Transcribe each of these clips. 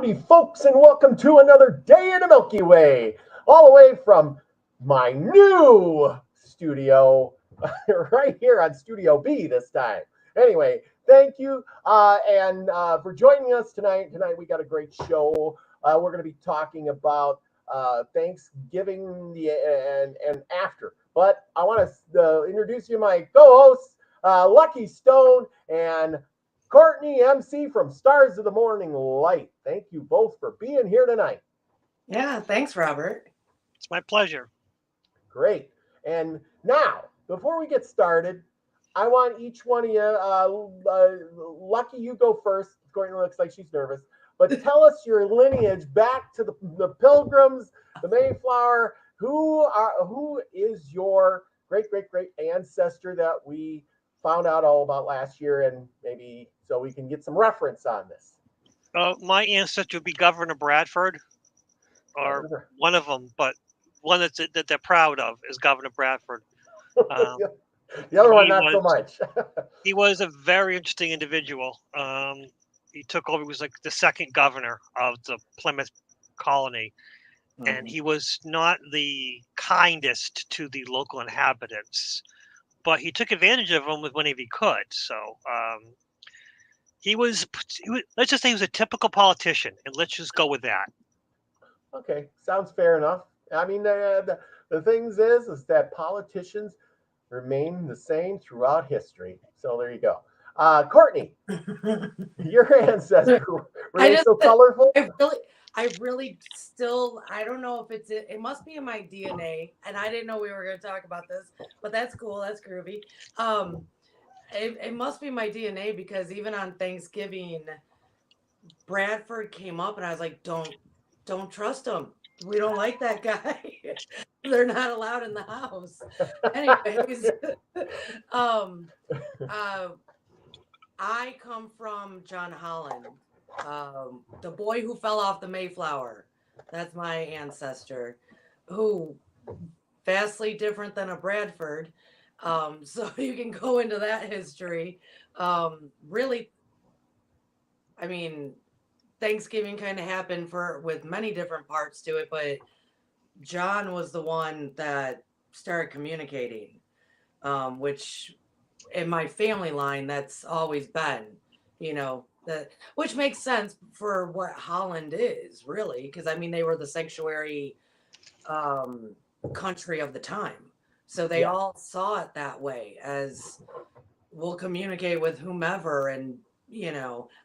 Howdy, folks, and welcome to another day in the Milky Way, all the way from my new studio, right here on Studio B this time. Anyway, thank you, for joining us tonight. Tonight we got a great show. We're going to be talking about Thanksgiving and after. But I want to introduce you to my co-hosts, Lucky Stone and Cortney, MC from Stars of the Morning Light. Thank you both for being here tonight. Yeah, thanks, Robert. It's my pleasure. Great. And now, before we get started, I want each one of you, Lucky, you go first. Courtney looks like she's nervous. But tell us your lineage back to the Pilgrims, the Mayflower. Who is your great ancestor that we found out all about last year, and maybe so we can get some reference on this? My ancestor would be Governor Bradford, or one of them, but one that they're proud of is Governor Bradford. The other one, not so much. He was a very interesting individual. He took over. He was like the second governor of the Plymouth colony, and he was not the kindest to the local inhabitants, but he took advantage of them whenever he could. So he was, let's just say he was a typical politician, and let's just go with that. Okay, sounds fair enough. I mean, the things is that politicians remain the same throughout history. So there you go. Cortney, your ancestors were so colorful. I really still, I don't know if it must be in my DNA, and I didn't know we were going to talk about this, but that's cool. That's groovy. It must be my DNA, because even on Thanksgiving, Bradford came up and I was like, don't trust him. We don't like that guy. They're not allowed in the house. Anyways, I come from John Holland. The boy who fell off the Mayflower. That's my ancestor, who vastly different than a Bradford. So you can go into that history. Really, I mean, Thanksgiving kind of happened with many different parts to it, but John was the one that started communicating, which in my family line, that's always been, which makes sense for what Holland is, really, because I mean they were the sanctuary country of the time, so they all saw it that way, as we'll communicate with whomever, and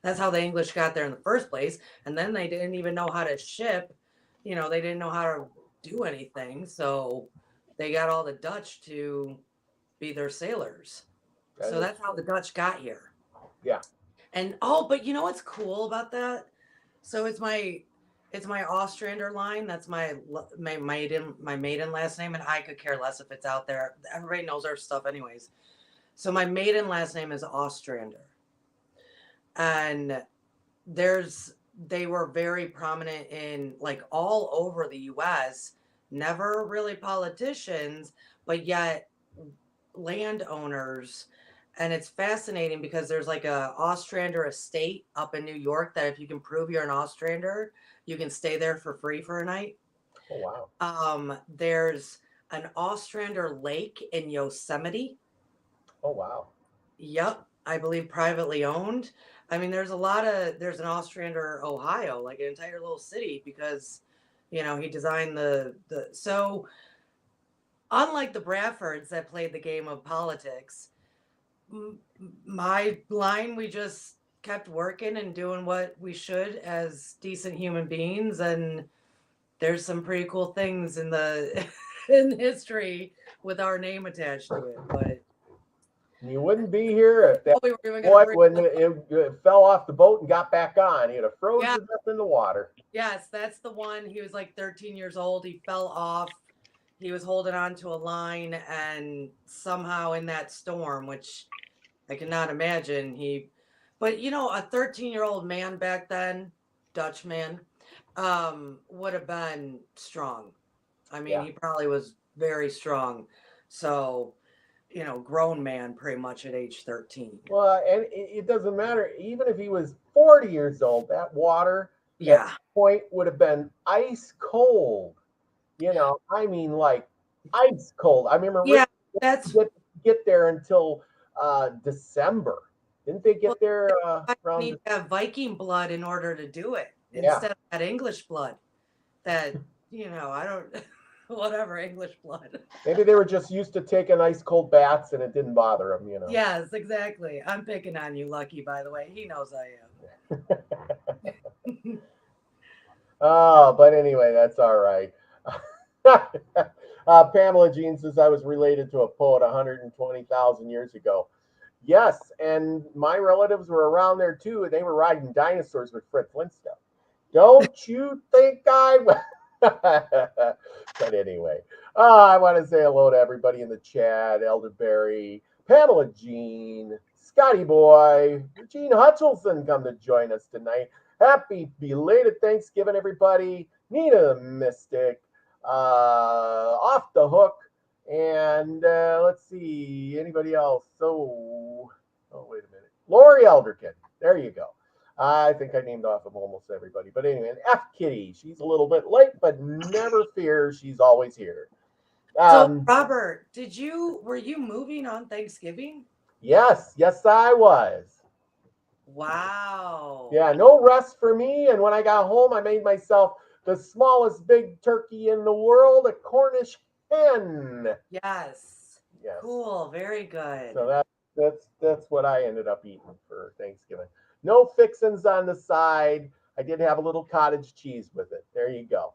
that's how the English got there in the first place. And then they didn't even know how to ship, they didn't know how to do anything, so they got all the Dutch to be their sailors. So that's how the Dutch got here. Yeah. And but you know what's cool about that? So it's my Ostrander line. That's my maiden last name, and I could care less if it's out there. Everybody knows our stuff anyways. So my maiden last name is Ostrander. And they were very prominent in like all over the US, never really politicians, but yet landowners. And it's fascinating because there's like a Ostrander estate up in New York that if you can prove you're an Ostrander, you can stay there for free for a night. Oh, wow. There's an Ostrander lake in Yosemite. Oh, wow. Yep. I believe privately owned. I mean, there's an Ostrander, Ohio, like an entire little city, because, he designed so unlike the Bradfords that played the game of politics, my line, we just kept working and doing what we should as decent human beings. And there's some pretty cool things in in history with our name attached to it, but you wouldn't be here if that boy, when it fell off the boat and got back on, he'd have frozen up in the water. Yes, that's the one. He was like 13 years old. He fell off. He was holding on to a line, and somehow in that storm, which I cannot imagine, but a 13-year-old man back then, Dutch man, would have been strong. I mean, he probably was very strong. So, grown man pretty much at age 13. Well, and it doesn't matter. Even if he was 40 years old, that water Yeah. Point would have been ice cold. I mean, like ice cold. I remember Yeah, Rick that's didn't get there until December. Didn't they well, get there I around? need to have Viking blood in order to do it Yeah, instead of that English blood. That I don't whatever English blood. maybe they were just used to taking ice cold baths and it didn't bother them. Yes, exactly. I'm picking on you, Lucky, by the way. He knows I am. Oh, but anyway, that's all right. Pamela Jean says I was related to a poet 120,000 years ago. Yes, and my relatives were around there too, and they were riding dinosaurs with Fred Flintstone. Don't you think I? But anyway, I want to say hello to everybody in the chat: Elderberry, Pamela Jean, Scotty Boy, Gene Hutchinson come to join us tonight. Happy belated Thanksgiving, everybody. Nina the Mystic, Off the Hook, and let's see, anybody else? Oh, wait a minute. Lori Elderkin. There you go. I think I named off of almost everybody. But anyway, and F Kitty. She's a little bit late, but never fear. She's always here. So, Robert, were you moving on Thanksgiving? Yes, I was. Wow. Yeah, no rest for me. And when I got home, I made myself the smallest big turkey in the world, a Cornish hen. Yes. Cool. Very good. So that's what I ended up eating for Thanksgiving. No fixins on the side. I did have a little cottage cheese with it. There you go.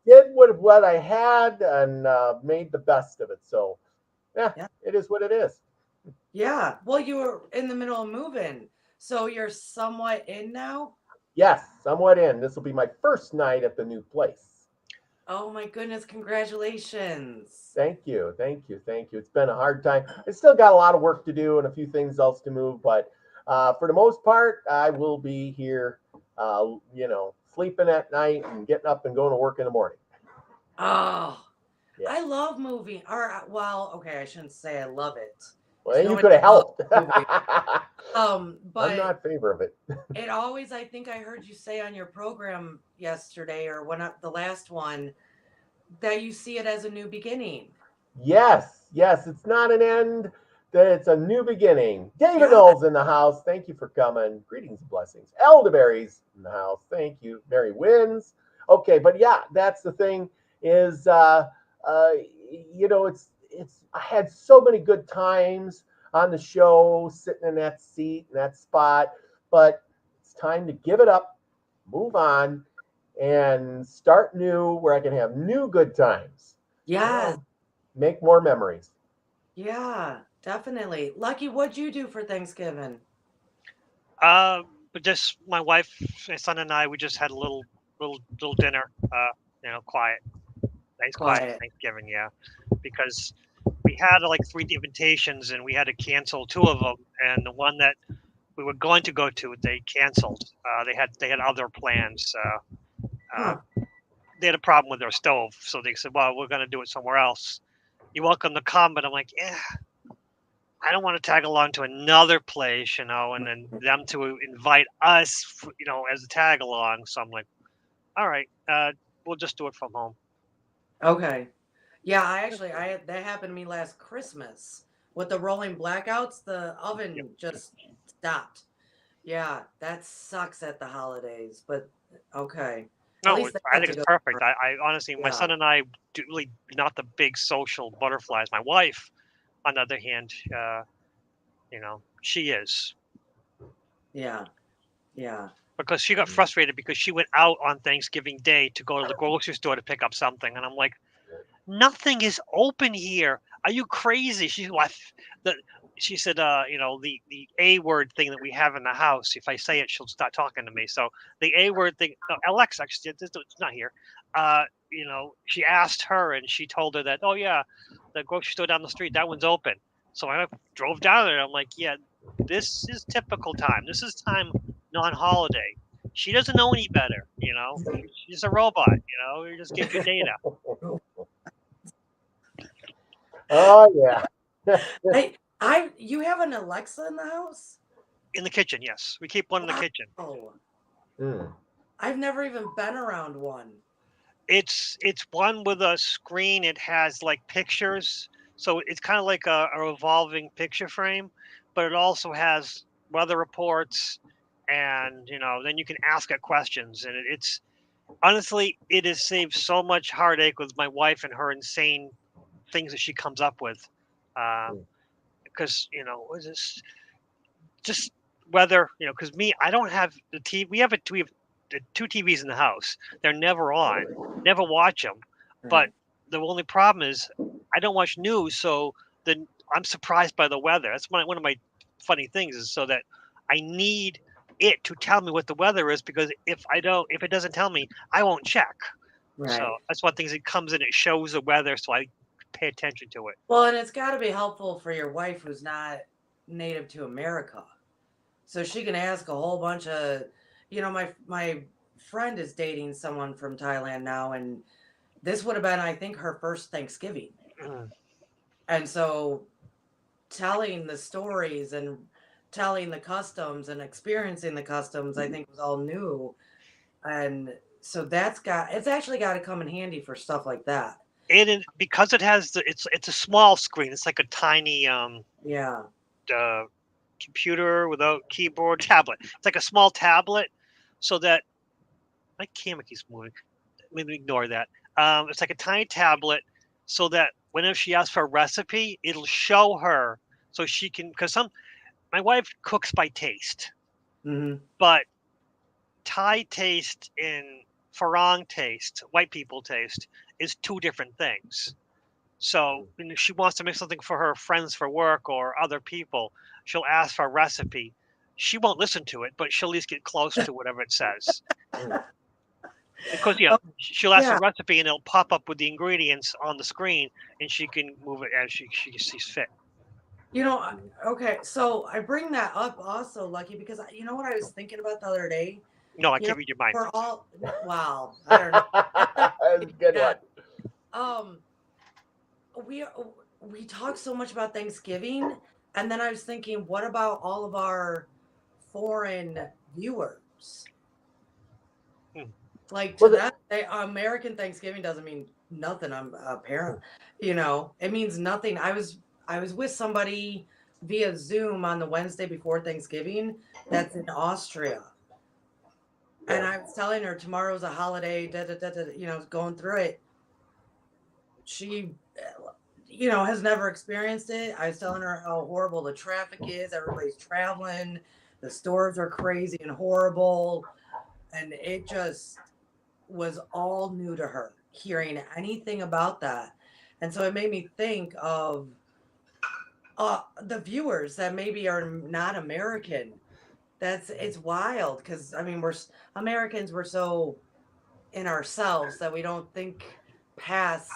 Did what I had and made the best of it. So, yeah, it is what it is. Yeah. Well, you were in the middle of moving, so you're somewhat in now? Yes, somewhat in. This will be my first night at the new place. Oh my goodness, congratulations. Thank you. It's been a hard time. I still got a lot of work to do and a few things else to move, but for the most part, I will be here, sleeping at night and getting up and going to work in the morning. Oh, yeah. I love moving. Well, okay, I shouldn't say I love it. Well, you could have helped. But I'm not in favor of it. It always, I think I heard you say on your program yesterday or the last one, that you see it as a new beginning. Yes, it's not an end, that it's a new beginning. David Knowles in the house. Thank you for coming. Greetings and blessings. Elderberry's in the house. Thank you. Mary Wins. Okay, but yeah, that's the thing is, it's I had so many good times on the show, sitting in that seat, in that spot, but it's time to give it up, move on, and start new where I can have new good times. Yeah. Make more memories. Yeah, definitely. Lucky, what'd you do for Thanksgiving? But just my wife, my son, and I. We just had a little dinner. Quiet, nice quiet Thanksgiving. Yeah, because we had like 3 invitations and we had to cancel 2 of them, and the one that we were going to go to, they canceled. They had other plans. They had a problem with their stove, so they said, "Well, we're going to do it somewhere else. You're welcome to come," but I'm like, yeah, I don't want to tag along to another place, and then them to invite us, as a tag along. So I'm like, all right, we'll just do it from home. Okay. Yeah, that happened to me last Christmas with the rolling blackouts. The oven just stopped. Yeah, that sucks at the holidays, but okay. No, I think it's perfect. I honestly, my son and I do really not the big social butterflies. My wife, on the other hand, she is. Yeah. Because she got frustrated because she went out on Thanksgiving Day to go to the grocery store to pick up something, and I'm like, nothing is open here. Are you crazy? She said, the A word thing that we have in the house. If I say it, she'll start talking to me. So the A word thing, Alexa, it's not here. She asked her, and she told her that, oh yeah, the grocery store down the street, that one's open. So I drove down there. And I'm like, yeah, this is typical time. This is time non-holiday. She doesn't know any better. She's a robot. You just give your data. Oh yeah. You have an Alexa in the house? In the kitchen, yes. We keep one in the kitchen. Oh. I've never even been around one. It's one with a screen. It has like pictures, so it's kind of like a revolving picture frame, but it also has weather reports, and then you can ask it questions, and it's honestly, it has saved so much heartache with my wife and her insane things that she comes up with, because was this just weather, because me, I don't have the TV. We have two TVs in the house. They're never on. Never watch them. But the only problem is I don't watch news, so then I'm surprised by the weather. That's one of my funny things is so that I need it to tell me what the weather is, because if it doesn't tell me, I won't check. Right. So that's one thing. It comes in, it shows the weather, so I pay attention to it. Well, and it's got to be helpful for your wife who's not native to America, so she can ask a whole bunch of, my friend is dating someone from Thailand now, and this would have been, I think, her first Thanksgiving, and so telling the stories and telling the customs and experiencing the customs, I think, was all new, and so it's actually got to come in handy for stuff like that. And because it has it's a small screen. It's like a tiny computer without keyboard tablet. It's like a small tablet, so that my camera keeps moving. Maybe ignore that. It's like a tiny tablet, so that whenever she asks for a recipe, it'll show her, so she can. Because my wife cooks by taste, but Thai taste and Farang taste, white people taste, is two different things. So when she wants to make something for her friends for work or other people, she'll ask for a recipe. She won't listen to it, but she'll at least get close to whatever it says. Because she'll ask for a recipe, and it'll pop up with the ingredients on the screen, and she can move it as she sees fit. Okay, so I bring that up also, Lucky, because you know what I was thinking about the other day? No, I can't read your mind. Wow, I don't know. That's a good one. We talk so much about Thanksgiving, and then I was thinking, what about all of our foreign viewers? Like to that, American Thanksgiving doesn't mean nothing. I'm apparent, it means nothing. I was with somebody via Zoom on the Wednesday before Thanksgiving. That's in Austria, and I was telling her tomorrow's a holiday. Going through it. She, has never experienced it. I was telling her how horrible the traffic is. Everybody's traveling. The stores are crazy and horrible, and it just was all new to her, hearing anything about that. And so it made me think of the viewers that maybe are not American. It's wild, because we're Americans, we're so in ourselves that we don't think past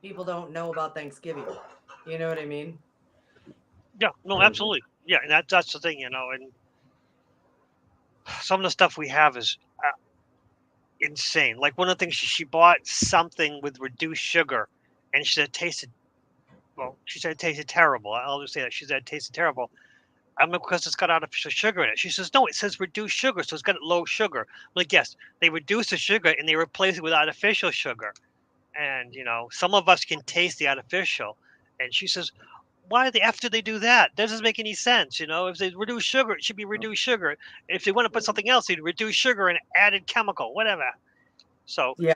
people don't know about Thanksgiving. You know what I mean? Yeah, no, absolutely. Yeah, and that's the thing, and some of the stuff we have is insane. Like one of the things, she bought something with reduced sugar, and she said it tasted terrible. I'll just say that. She said it tasted terrible. I'm like, because it's got artificial sugar in it. She says, no, it says reduced sugar, so it's got low sugar. I'm like, yes, they reduce the sugar and they replace it with artificial sugar. And, some of us can taste the artificial. And she says, why the F did they do that? That doesn't make any sense. If they reduce sugar, it should be reduced sugar. If they want to put something else, they'd reduce sugar and added chemical, whatever. So, a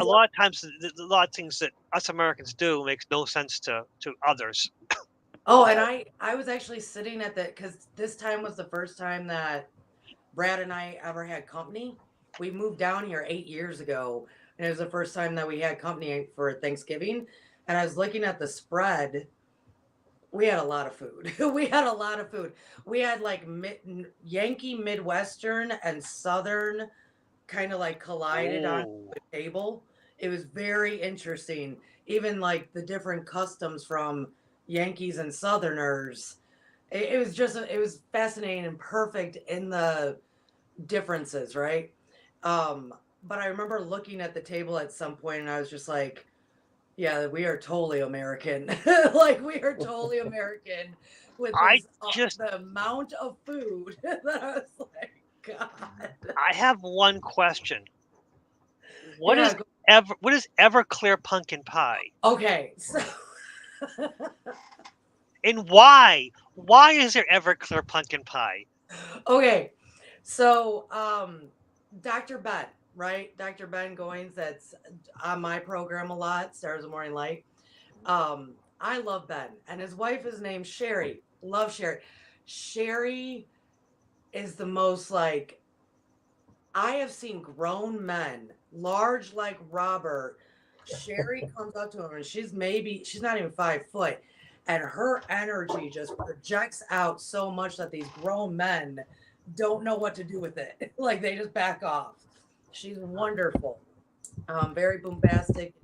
lot of times, a lot of things that us Americans do makes no sense to others. Oh, and I was actually sitting at because this time was the first time that Brad and I ever had company. We moved down here 8 years ago, and it was the first time that we had company for Thanksgiving. And I was looking at the spread. We had a lot of food. We had like Yankee Midwestern and Southern kind of like collided on the table. It was very interesting. Even like the different customs from Yankees and Southerners. It was fascinating and perfect in the differences, right? But I remember looking at the table at some point, and I was just like, yeah, we are totally American. Like, we are totally American with the amount of food that I was like, God. I have one question. What Yeah, is Everclear pumpkin pie? okay, so And why? Why is there Everclear pumpkin pie? okay, so Dr. Ben, right? Dr. Ben Goins, that's on my program a lot, Stars of Morning Light. I love Ben, and his wife is named Sherry. Love Sherry. Sherry is the most like I have seen grown men, large like Robert. Sherry comes up to him and she's not even 5 foot. And her energy just projects out so much that these grown men don't know what to do with it. Like they just back off. She's wonderful. Very bombastic,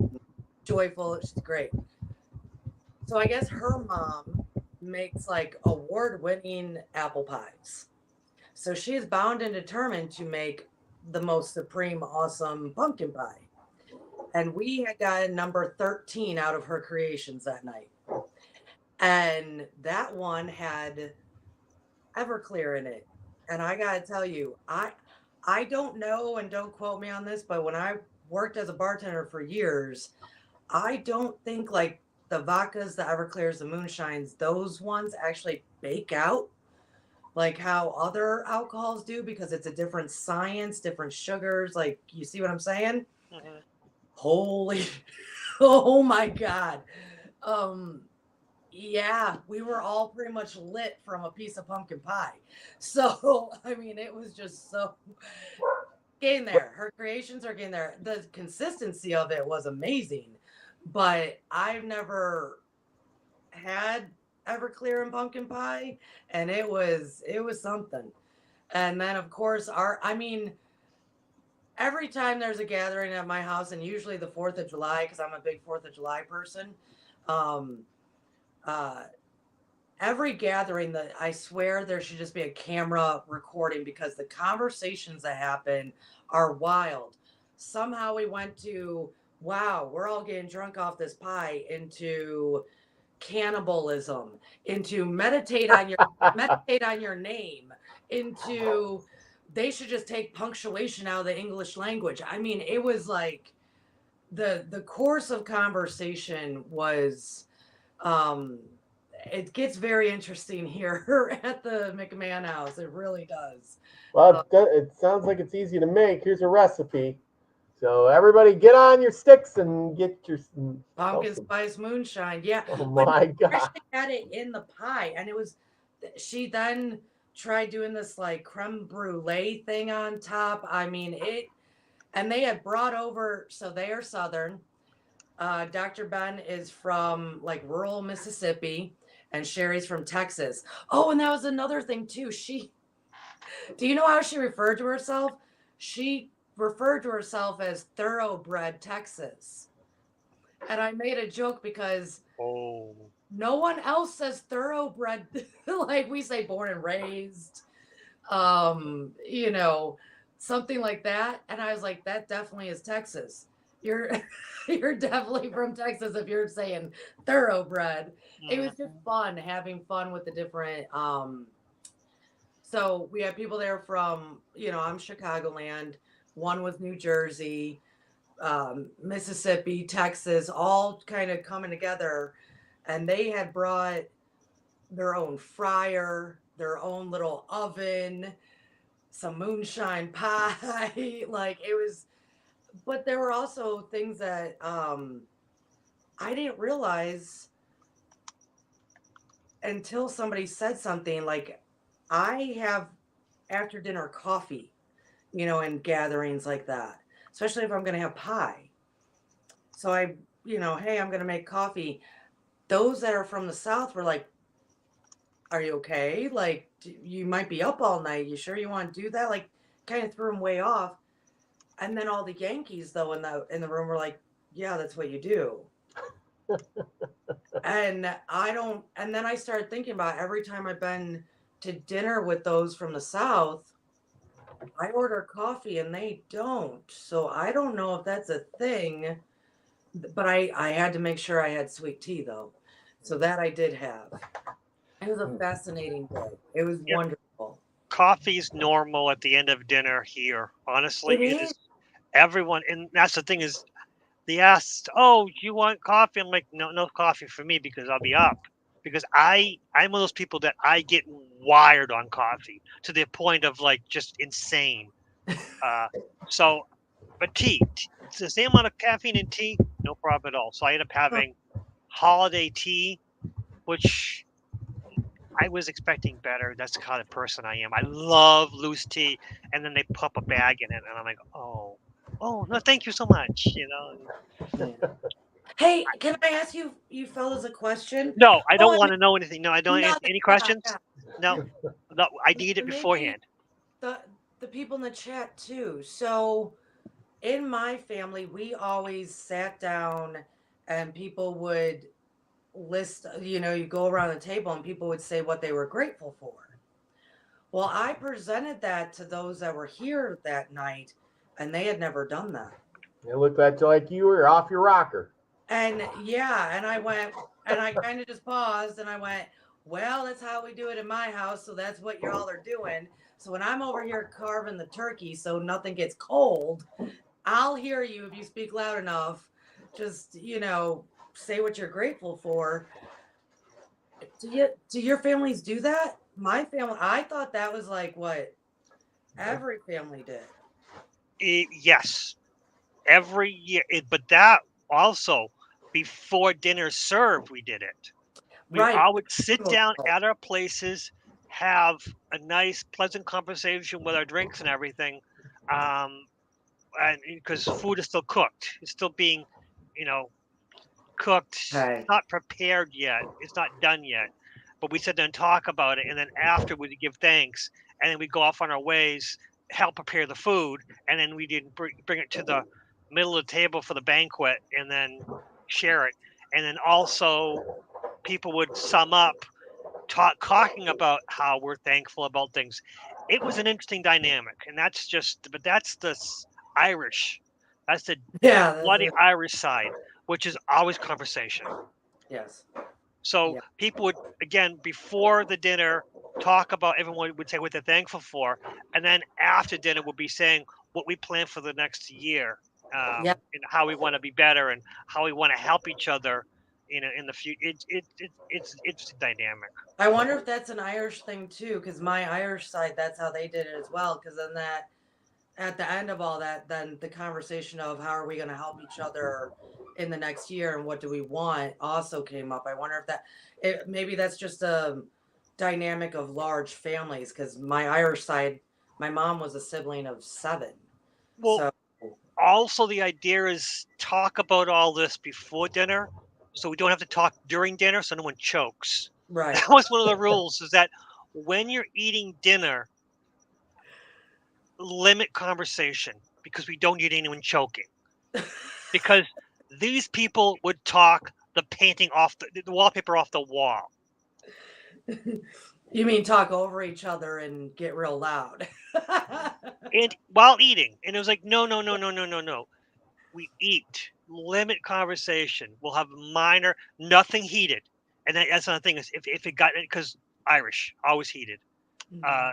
joyful. She's great. So I guess her mom makes like award-winning apple pies. So she is bound and determined to make the most supreme, awesome pumpkin pie. And we had gotten number 13 out of her creations that night. And that one had Everclear in it. And I gotta tell you, I don't know, and don't quote me on this, but when I worked as a bartender for years, I don't think like the vodkas, the Everclears, the moonshines, those ones actually bake out like how other alcohols do because it's a different science, different sugars. Like, you see what I'm saying? Mhm. Holy, oh my God. Yeah, we were all pretty much lit from a piece of pumpkin pie. So, I mean, it was just so getting there. Her creations are getting there. The consistency of it was amazing, but I've never had Everclear and pumpkin pie, and it was something. And then of course every time there's a gathering at my house, and usually the 4th of July, because I'm a big 4th of July person, um, uh, every gathering that I swear there should just be a camera recording because the conversations that happen are wild. Somehow we went to, wow, we're all getting drunk off this pie, into cannibalism, into meditate on your name, into they should just take punctuation out of the English language. I mean, it was like the course of conversation was it gets very interesting here at the McMahon house. It really does. Well, it sounds like it's easy to make. Here's a recipe. So everybody, get on your sticks and get your Pumpkin spice moonshine. Yeah. Oh But my she God! had it in the pie, and it was. She then tried doing this like creme brulee thing on top. I mean it, and they had brought over. So they are Southern. Dr. Ben is from like rural Mississippi, and Sherry's from Texas. Oh, and that was another thing too. Do you know how she referred to herself? She referred to herself as Thoroughbred Texas. And I made a joke because no one else says thoroughbred. Like we say born and raised, you know, something like that. And I was like, that definitely is Texas. You're you're definitely from Texas if you're saying thoroughbred. It was just fun having fun with the different so we had people there from, I'm Chicagoland, one was New Jersey, Mississippi, Texas, all kind of coming together. And they had brought their own fryer, their own little oven, some moonshine pie. Like it was, but there were also things that I didn't realize until somebody said something. Like I have after dinner coffee, in gatherings like that, especially if I'm going to have pie. So hey, I'm going to make coffee. Those that are from the South were like, are you okay? Like, you might be up all night. You sure you want to do that? Like, kind of threw them way off. And then all the Yankees, though, in the room were like, yeah, that's what you do. And then I started thinking about every time I've been to dinner with those from the South, I order coffee and they don't. So I don't know if that's a thing, but I had to make sure I had sweet tea though. So that I did have. It was a fascinating day. It was wonderful. Coffee's normal at the end of dinner here. Honestly, it is. Everyone, and that's the thing is, they asked, "Oh, do you want coffee?" I'm like, "No, no coffee for me because I'll be up." Because I'm one of those people that I get wired on coffee to the point of like just insane. So, but tea, it's the same amount of caffeine in tea, no problem at all. So I ended up having holiday tea, which I was expecting better. That's the kind of person I am. I love loose tea, and then they pop a bag in it, and I'm like, oh, no, thank you so much. Yeah. Hey, can I ask you fellas a question? No, I don't Oh, want to know anything. No, I don't. no, Any yeah, questions? yeah. No, no, I need it Maybe beforehand. the people in the chat too. So in my family, we always sat down and people would list, you go around the table and people would say what they were grateful for. Well, I presented that to those that were here that night and they had never done that. It looked like you were off your rocker. And yeah, and I went, and I kind of just paused and I went, well, that's how we do it in my house. So that's what y'all are doing. So when I'm over here carving the turkey so nothing gets cold, I'll hear you if you speak loud enough. Just, say what you're grateful for. Do your families do that? My family, I thought that was like what every family did. Yes, every year. But that also, before dinner served, we did it. We Right. all would sit down at our places, have a nice, pleasant conversation with our drinks and everything, and because food is still cooked, it's still being, cooked. Okay. It's not prepared yet. It's not done yet. But we sit there and talk about it, and then after we give thanks, and then we go off on our ways, help prepare the food, and then we did bring it to the middle of the table for the banquet, and then share it, and then also people would sum up, talking about how we're thankful about things. It was an interesting dynamic, and that's the Irish. That's the bloody Irish side, which is always conversation. Yes. So people would, again, before the dinner, talk about, everyone would say what they're thankful for, and then after dinner we'll be saying what we plan for the next year, and how we want to be better and how we want to help each other in the future. It's dynamic. I wonder if that's an Irish thing too, because my Irish side, that's how they did it as well. Because then at the end of all that, then the conversation of how are we going to help each other in the next year and what do we want also came up. I wonder if maybe that's just a dynamic of large families. Because my Irish side, my mom was a sibling of 7. Well, so also the idea is talk about all this before dinner, so we don't have to talk during dinner, so no one chokes. Right. That was one of the rules, is that when you're eating dinner, limit conversation, because we don't need anyone choking. Because these people would talk the painting off the wallpaper off the wall. You mean talk over each other and get real loud? And while eating, and it was like, no. We eat, limit conversation. We'll have minor, nothing heated. And that's another thing, is if it got, because Irish, always heated.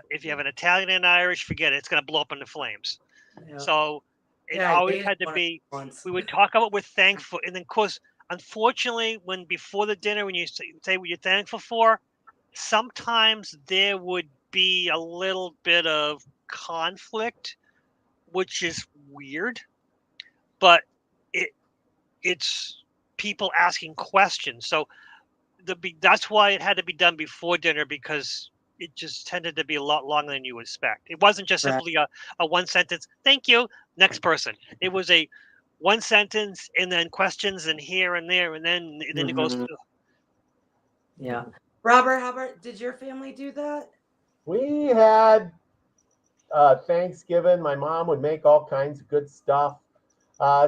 If you have an Italian and Irish, forget it. It's going to blow up into flames. Yeah. So it always had to be, we would talk about we're thankful. And then, of course, unfortunately, when before the dinner, when you say what you're thankful for, sometimes there would be a little bit of conflict, which is weird. But it's people asking questions. So that's why it had to be done before dinner, because it just tended to be a lot longer than you would expect. It wasn't just simply a one sentence, thank you, next person. It was a one sentence and then questions and here and there, and then it goes through. Yeah. Robert, did your family do that? We had Thanksgiving. My mom would make all kinds of good stuff.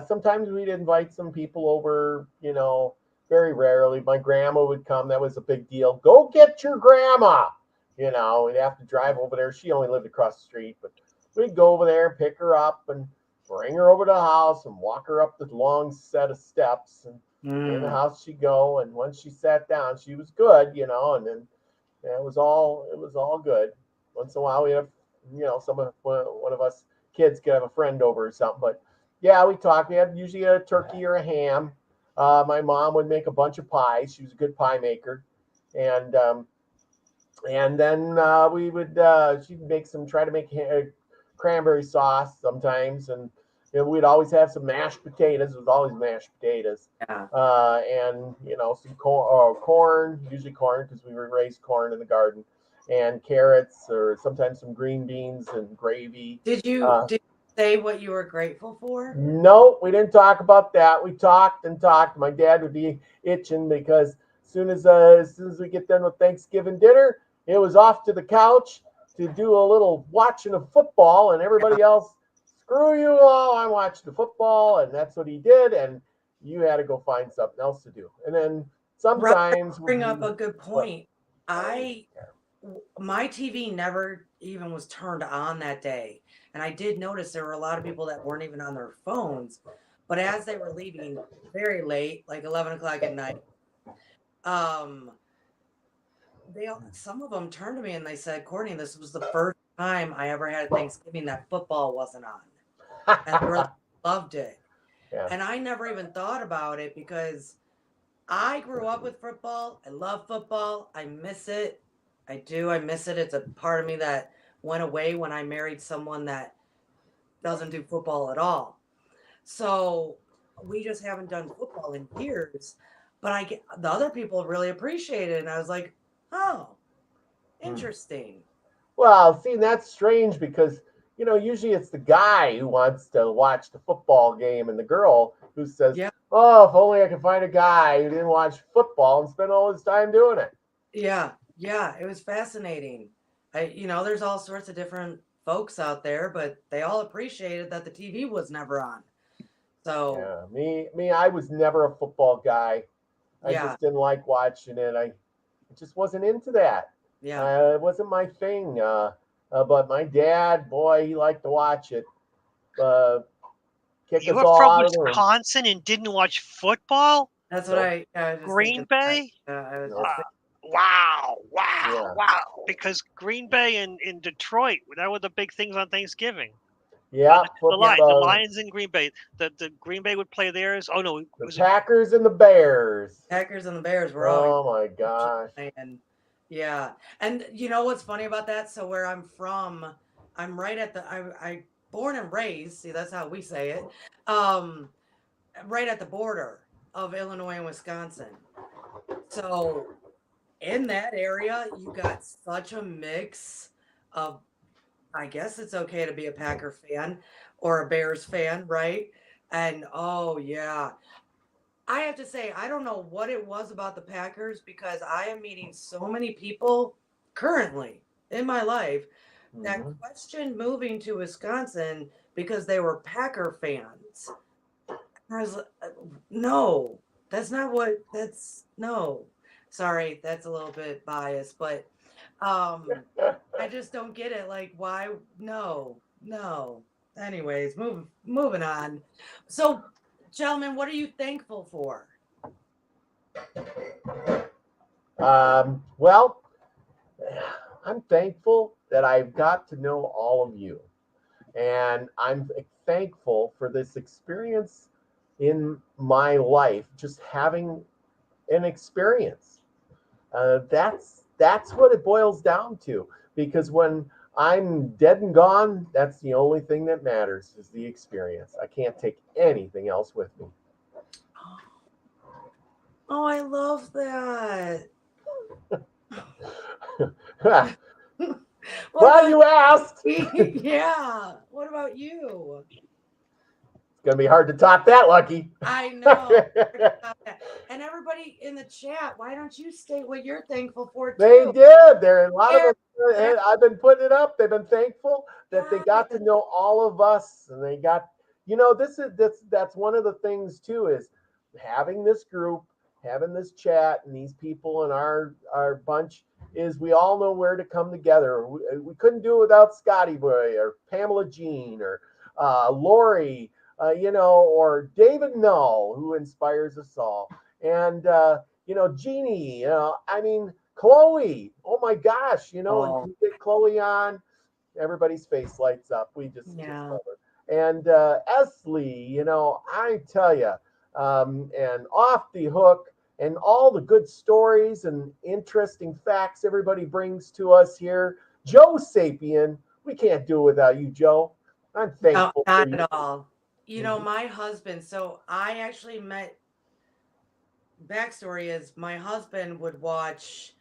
Sometimes we'd invite some people over, very rarely. My grandma would come. That was a big deal. Go get your grandma. We'd have to drive over there. She only lived across the street, but we'd go over there, pick her up, and bring her over to the house and walk her up the long set of steps. And in the house she'd go. And once she sat down, she was good, and then it was all good. once in a while we have, one of us kids could have a friend over or something. But yeah, we talk. We had usually a turkey or a ham. My mom would make a bunch of pies. She was a good pie maker, and then we would she'd make try to make cranberry sauce sometimes, and we'd always have some mashed potatoes. It was always mashed potatoes, Yeah. and some corn, usually corn because we would raise corn in the garden, and carrots or sometimes some green beans and gravy. Did you say what you were grateful for? No, we didn't talk about that. We talked and talked. My dad would be itching because as soon as we get done with Thanksgiving dinner, it was off to the couch to do a little watching of football, and everybody else, screw you all, I'm watching the football, and that's what he did, and you had to go find something else to do. And then sometimes bring up a good point. My TV never even was turned on that day. And I did notice there were a lot of people that weren't even on their phones. But as they were leaving very late, like 11 o'clock at night, some of them turned to me and they said, Cortney, this was the first time I ever had Thanksgiving that football wasn't on. And they really loved it. Yeah. And I never even thought about it because I grew up with football. I love football. I miss it. I do. I miss it. It's a part of me that went away when I married someone that doesn't do football at all. So we just haven't done football in years. But the other people really appreciate it. And I was like, oh, interesting. Well, see, that's strange because, usually it's the guy who wants to watch the football game and the girl who says, oh, if only I could find a guy who didn't watch football and spend all his time doing it. Yeah. Yeah, it was fascinating. There's all sorts of different folks out there, but they all appreciated that the TV was never on. So me, I was never a football guy. I just didn't like watching it. I just wasn't into that. Yeah, it wasn't my thing. But my dad, boy, he liked to watch it. You were from Wisconsin and didn't watch football? That's what I Green Bay? Wow. Because Green Bay and Detroit, that were the big things on Thanksgiving. Yeah. The Lions in Green Bay. The Green Bay would play theirs. Oh, no. The Packers and the Bears. Packers and the Bears were all. Oh, my gosh. And yeah. And you know what's funny about that? So where I'm from, I'm right at I born and raised, see, that's how we say it, right at the border of Illinois and Wisconsin. So in that area, you got such a mix of, I guess it's okay to be a Packer fan or a Bears fan, right? And oh yeah, I have to say, I don't know what it was about the Packers because I am meeting so many people currently in my life that questioned moving to Wisconsin because they were Packer fans. And I was like, no, that's not no. Sorry, that's a little bit biased, but I just don't get it. Like, why? No. Anyways, moving on. So, gentlemen, what are you thankful for? Well, I'm thankful that I've got to know all of you. And I'm thankful for this experience in my life, just having an experience. That's what it boils down to. Because when I'm dead and gone, that's the only thing that matters is the experience. I can't take anything else with me. Oh, I love that. Well, you asked. Yeah. What about you? It's going to be hard to top that, Lucky. I know. And everybody in the chat, why don't you state what you're thankful for, too? They did. There are a lot of them. I've been putting it up. They've been thankful that they got to know all of us. And they got, that's one of the things, too, is having this group, having this chat, and these people in our bunch is we all know where to come together. We couldn't do it without Scotty Boy or Pamela Jean or Lori, or David Null, who inspires us all. And, Jeannie, Chloe. Oh my gosh, you know, and Oh, you get Chloe on, everybody's face lights up. We just yeah. love her. And Esley, you know, I tell you, and Off the Hook, and all the good stories and interesting facts everybody brings to us here. Joe Sapien, we can't do it without you, Joe. I'm No, thankful for not you. at all. You know, Mhm. my husband, so I actually met, backstory is my husband would watch,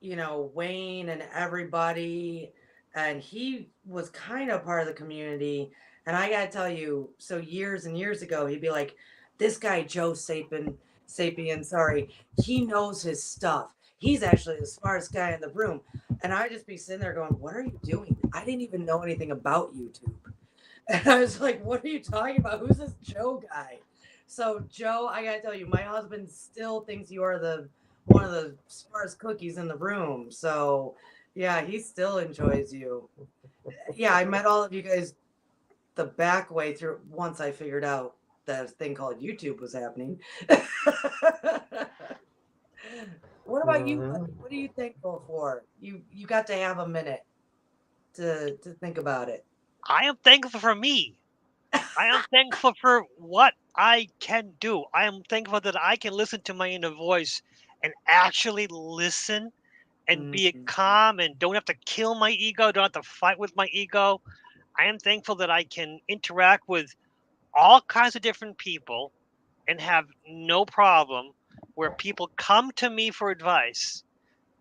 you know, Wayne and everybody, and he was kind of part of the community. And I gotta tell you, so years and years ago, he'd be like, "This guy Joe Sapien, sorry, he knows his stuff. He's actually the smartest guy in the room." And I'd just be sitting there going, "What are you doing? I didn't even know anything about YouTube." And I was like, "What are you talking about? Who's this Joe guy?" So Joe, I gotta tell you, my husband still thinks you are the one of the smartest cookies in the room. So yeah, he still enjoys you. Yeah, I met all of you guys the back way through once I figured out that thing called YouTube was happening. What about you, Mhm. Lucky? What are you thankful for? You got to have a minute to think about it. I am thankful for me. I am thankful for what I can do. I am thankful that I can listen to my inner voice and actually listen and be Mhm. calm and don't have to kill my ego, don't have to fight with my ego. I am thankful that I can interact with all kinds of different people and have no problem where people come to me for advice.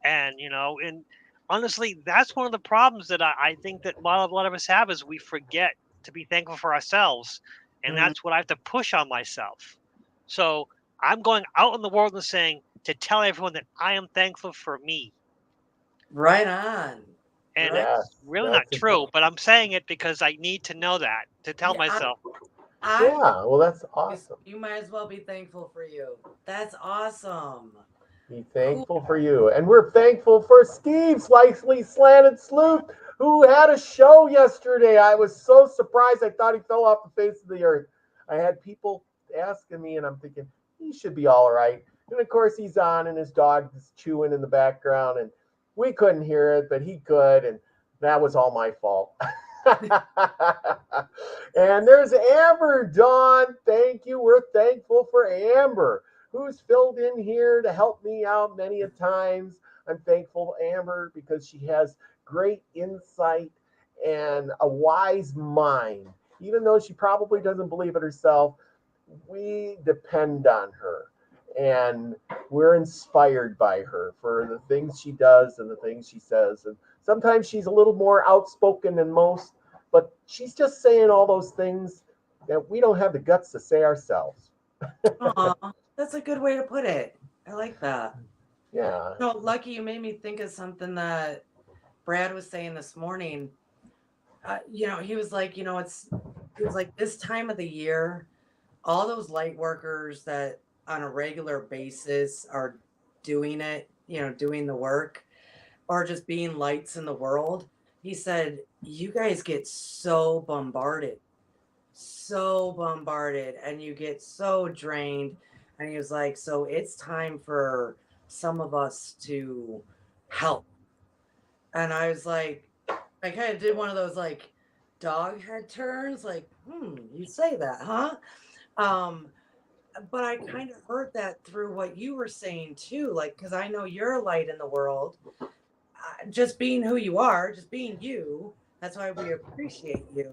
And, and honestly, that's one of the problems that I think that a lot of us have is we forget to be thankful for ourselves. And Mm, that's what I have to push on myself. So I'm going out in the world and saying to tell everyone that I am thankful for me. right on. And Right. it's Yes, really not that's true, important. but I'm saying it because I need to know that to tell Yeah, myself. I'm Yeah, well, that's thankful. awesome. You might as well be thankful for you. That's awesome. Be Cool. thankful for you. And we're thankful for Steve Slicely Slanted Sleuth, who had a show yesterday. I was so surprised. I thought he fell off the face of the earth. I had people asking me, and I'm thinking, he should be all right. And of course, he's on, and his dog is chewing in the background, and we couldn't hear it, but he could, and that was all my fault. And there's Amber Dawn. Thank you. We're thankful for Amber, who's filled in here to help me out many a times. I'm thankful to Amber because she has great insight and a wise mind. Even though she probably doesn't believe it herself, we depend on her and we're inspired by her for the things she does and the things she says. And sometimes she's a little more outspoken than most, but she's just saying all those things that we don't have the guts to say ourselves. Aw, that's a good way to put it. I like that. Yeah. No, Lucky, you made me think of something that Brad was saying this morning. You know, he was like, he was like this time of the year, all those light workers that on a regular basis are doing it, doing the work or just being lights in the world. He said, you guys get so bombarded, and you get so drained. And he was like, so it's time for some of us to help. And I was like, I kind of did one of those like dog head turns, like, you say that, huh? Um, but I kind of heard that through what you were saying too, like, because I know you're a light in the world, just being who you are, just being you. That's why we appreciate you.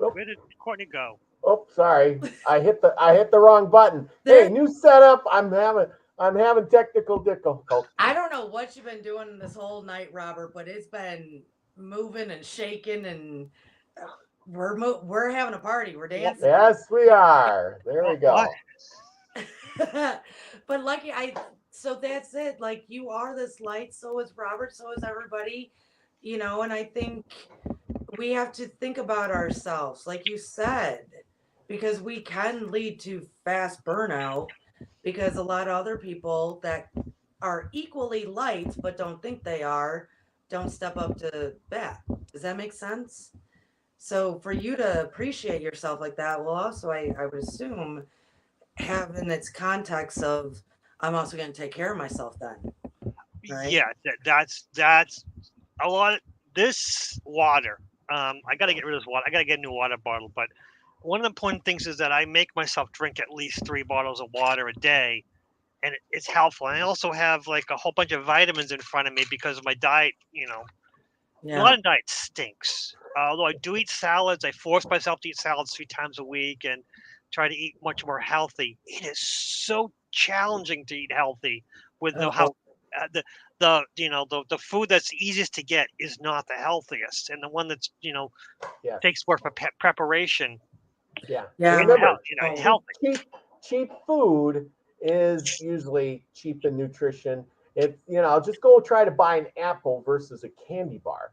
Oh, Where did Courtney go? oh, sorry. I hit the wrong button. Hey, There, new setup. I'm having technical difficulties. I don't know what you've been doing this whole night, Robert, but it's been moving and shaking, and we're having a party. We're What? dancing. Yes, we are. There we What? go. But Lucky, so that's it. Like you are this light, so is Robert, so is everybody, and I think we have to think about ourselves, like you said, because we can lead to fast burnout because a lot of other people that are equally light but don't think they are don't step up to bat. Does that make sense? So for you to appreciate yourself like that, well, also I would assume have in its context of I'm also going to take care of myself then. right? Yeah, that's a lot of this water. I got to get rid of this water. I got to get a new water bottle. But one of the important things is that I make myself drink at least 3 bottles of water a day, and it's helpful. And I also have like a whole bunch of vitamins in front of me because of my diet. A lot Yeah. of diet stinks. Although I do eat salads, I force myself to eat salads 3 times a week and try to eat much more healthy. It is so challenging to eat healthy with how Oh, the food that's easiest to get is not the healthiest, and the one that's Yes. takes work for preparation. Yeah. yeah. Remember, It's Oh, healthy. cheap food is usually cheap in nutrition. It's just go try to buy an apple versus a candy bar.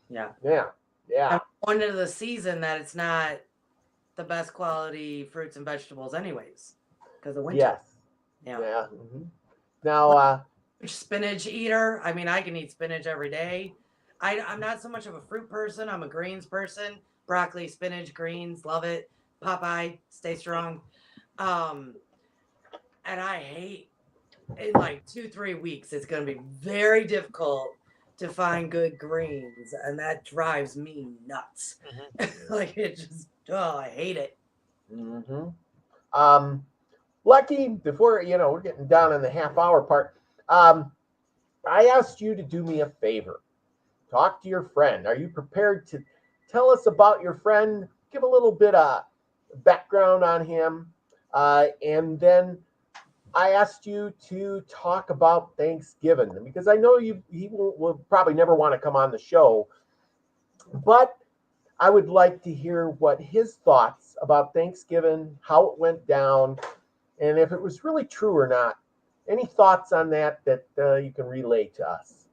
yeah. Yeah. Yeah. And one into the season that it's not the best quality fruits and vegetables, anyways, because of winter. Yes. Yeah. Yeah. Now, Spinach eater. I mean, I can eat spinach every day. I'm not so much of a fruit person. I'm a greens person. Broccoli, spinach, greens, love it. Popeye, stay strong. Um, and I hate in like 2-3 weeks. It's going to be very difficult to find good greens, and that drives me nuts. Like it just, oh, I hate it. hmm Lucky, before we're getting down on the half-hour part. I asked you to do me a favor. Talk to your friend. Are you prepared to tell us about your friend? Give a little bit of background on him, and then I asked you to talk about Thanksgiving because I know he will probably never want to come on the show, but I would like to hear what his thoughts about Thanksgiving, how it went down, and if it was really true or not. Any thoughts on that you can relay to us?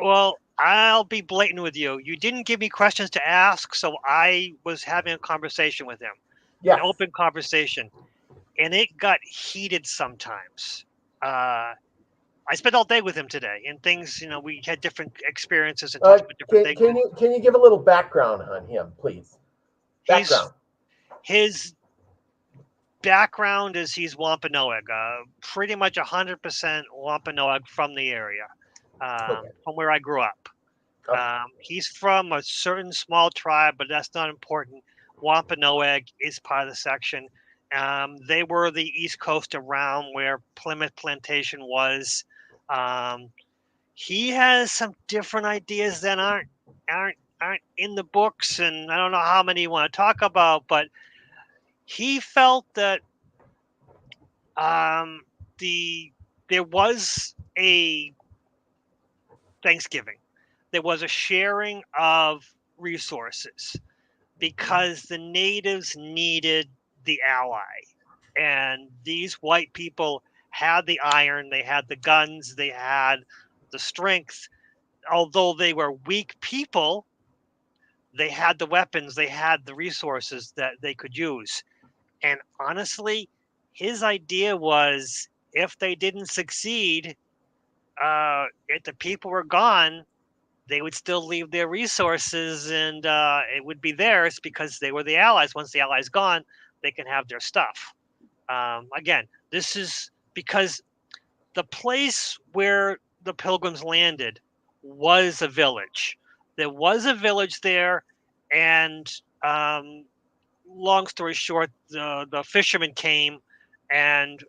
Well, I'll be blatant with you. You didn't give me questions to ask, so I was having a conversation with him, an Yes. open conversation, and it got heated sometimes. I spent all day with him today, and things, we had different experiences and talked about different things. Can you give a little background on him, please? His Background. his background is he's Wampanoag, pretty much 100% Wampanoag from the area, Okay. from where I grew up. Okay. He's from a certain small tribe, but that's not important. Wampanoag is part of the section. They were the East Coast around where Plymouth Plantation was. He has some different ideas that aren't in the books, and I don't know how many you want to talk about, but he felt that there was a Thanksgiving. There was a sharing of resources because the natives needed the ally. And these white people had the iron, they had the guns, they had the strength. Although they were weak people, they had the weapons, they had the resources that they could use. And honestly, his idea was if they didn't succeed, if the people were gone, they would still leave their resources and it would be theirs because they were the allies. Once the allies gone, they can have their stuff. Again, this is because the place where the Pilgrims landed was a village. There was a village there, and long story short, the fishermen came, and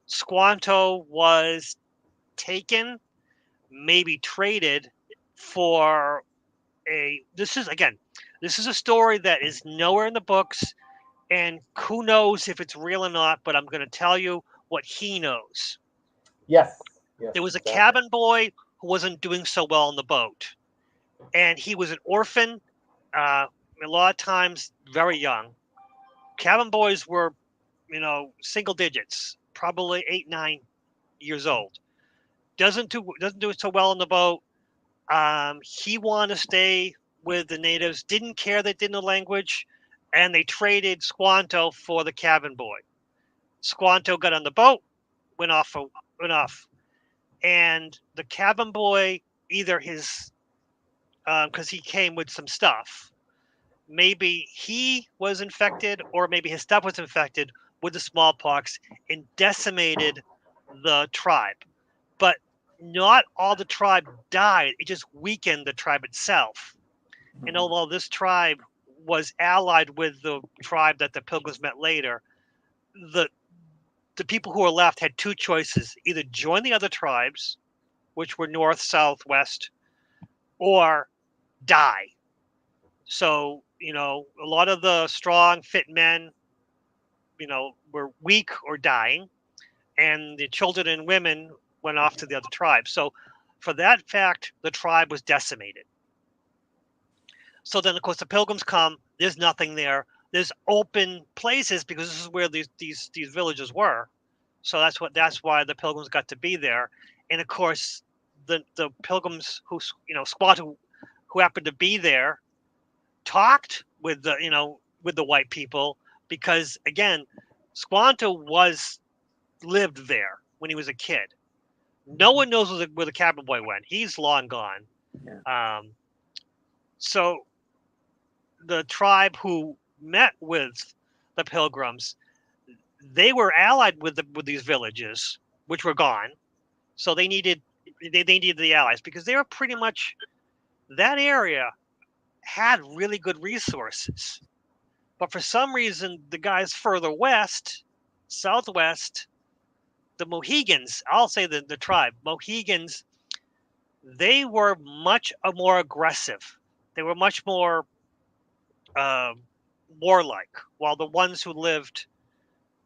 Squanto was taken, maybe traded for this is a story that is nowhere in the books, and who knows if it's real or not, but I'm going to tell you what he knows. Yes. Yes. There was a Exactly. cabin boy who wasn't doing so well on the boat, and he was an orphan, a lot of times very young. Cabin boys were, single digits, probably 8, 9 years old. Doesn't do so well on the boat. He wanted to stay with the natives, didn't care they didn't know language, and they traded Squanto for the cabin boy. Squanto got on the boat, went off, and the cabin boy, either his, because he came with some stuff, maybe he was infected, or maybe his stuff was infected with the smallpox and decimated the tribe. But not all the tribe died. It just weakened the tribe itself. And although this tribe was allied with the tribe that the Pilgrims met later, the people who were left had two choices: either join the other tribes, which were north, south, west, or die. So, a lot of the strong, fit men, were weak or dying, and the children and women went off to the other tribes. So, for that fact, the tribe was decimated. So then, of course, the Pilgrims come. There's nothing there. There's open places because this is where these villages were. So that's why the Pilgrims got to be there. And of course, the Pilgrims who Squaw who happened to be there talked with the white people, because again, Squanto lived there when he was a kid. No one knows where the cabin boy went. He's long gone. Yeah. So the tribe who met with the Pilgrims, they were allied with these villages, which were gone. So they needed the allies, because they were pretty much, that area had really good resources. But for some reason, the guys further west, southwest, the Mohegans, I'll say the tribe, Mohegans, they were much more aggressive. They were much more warlike, while the ones who lived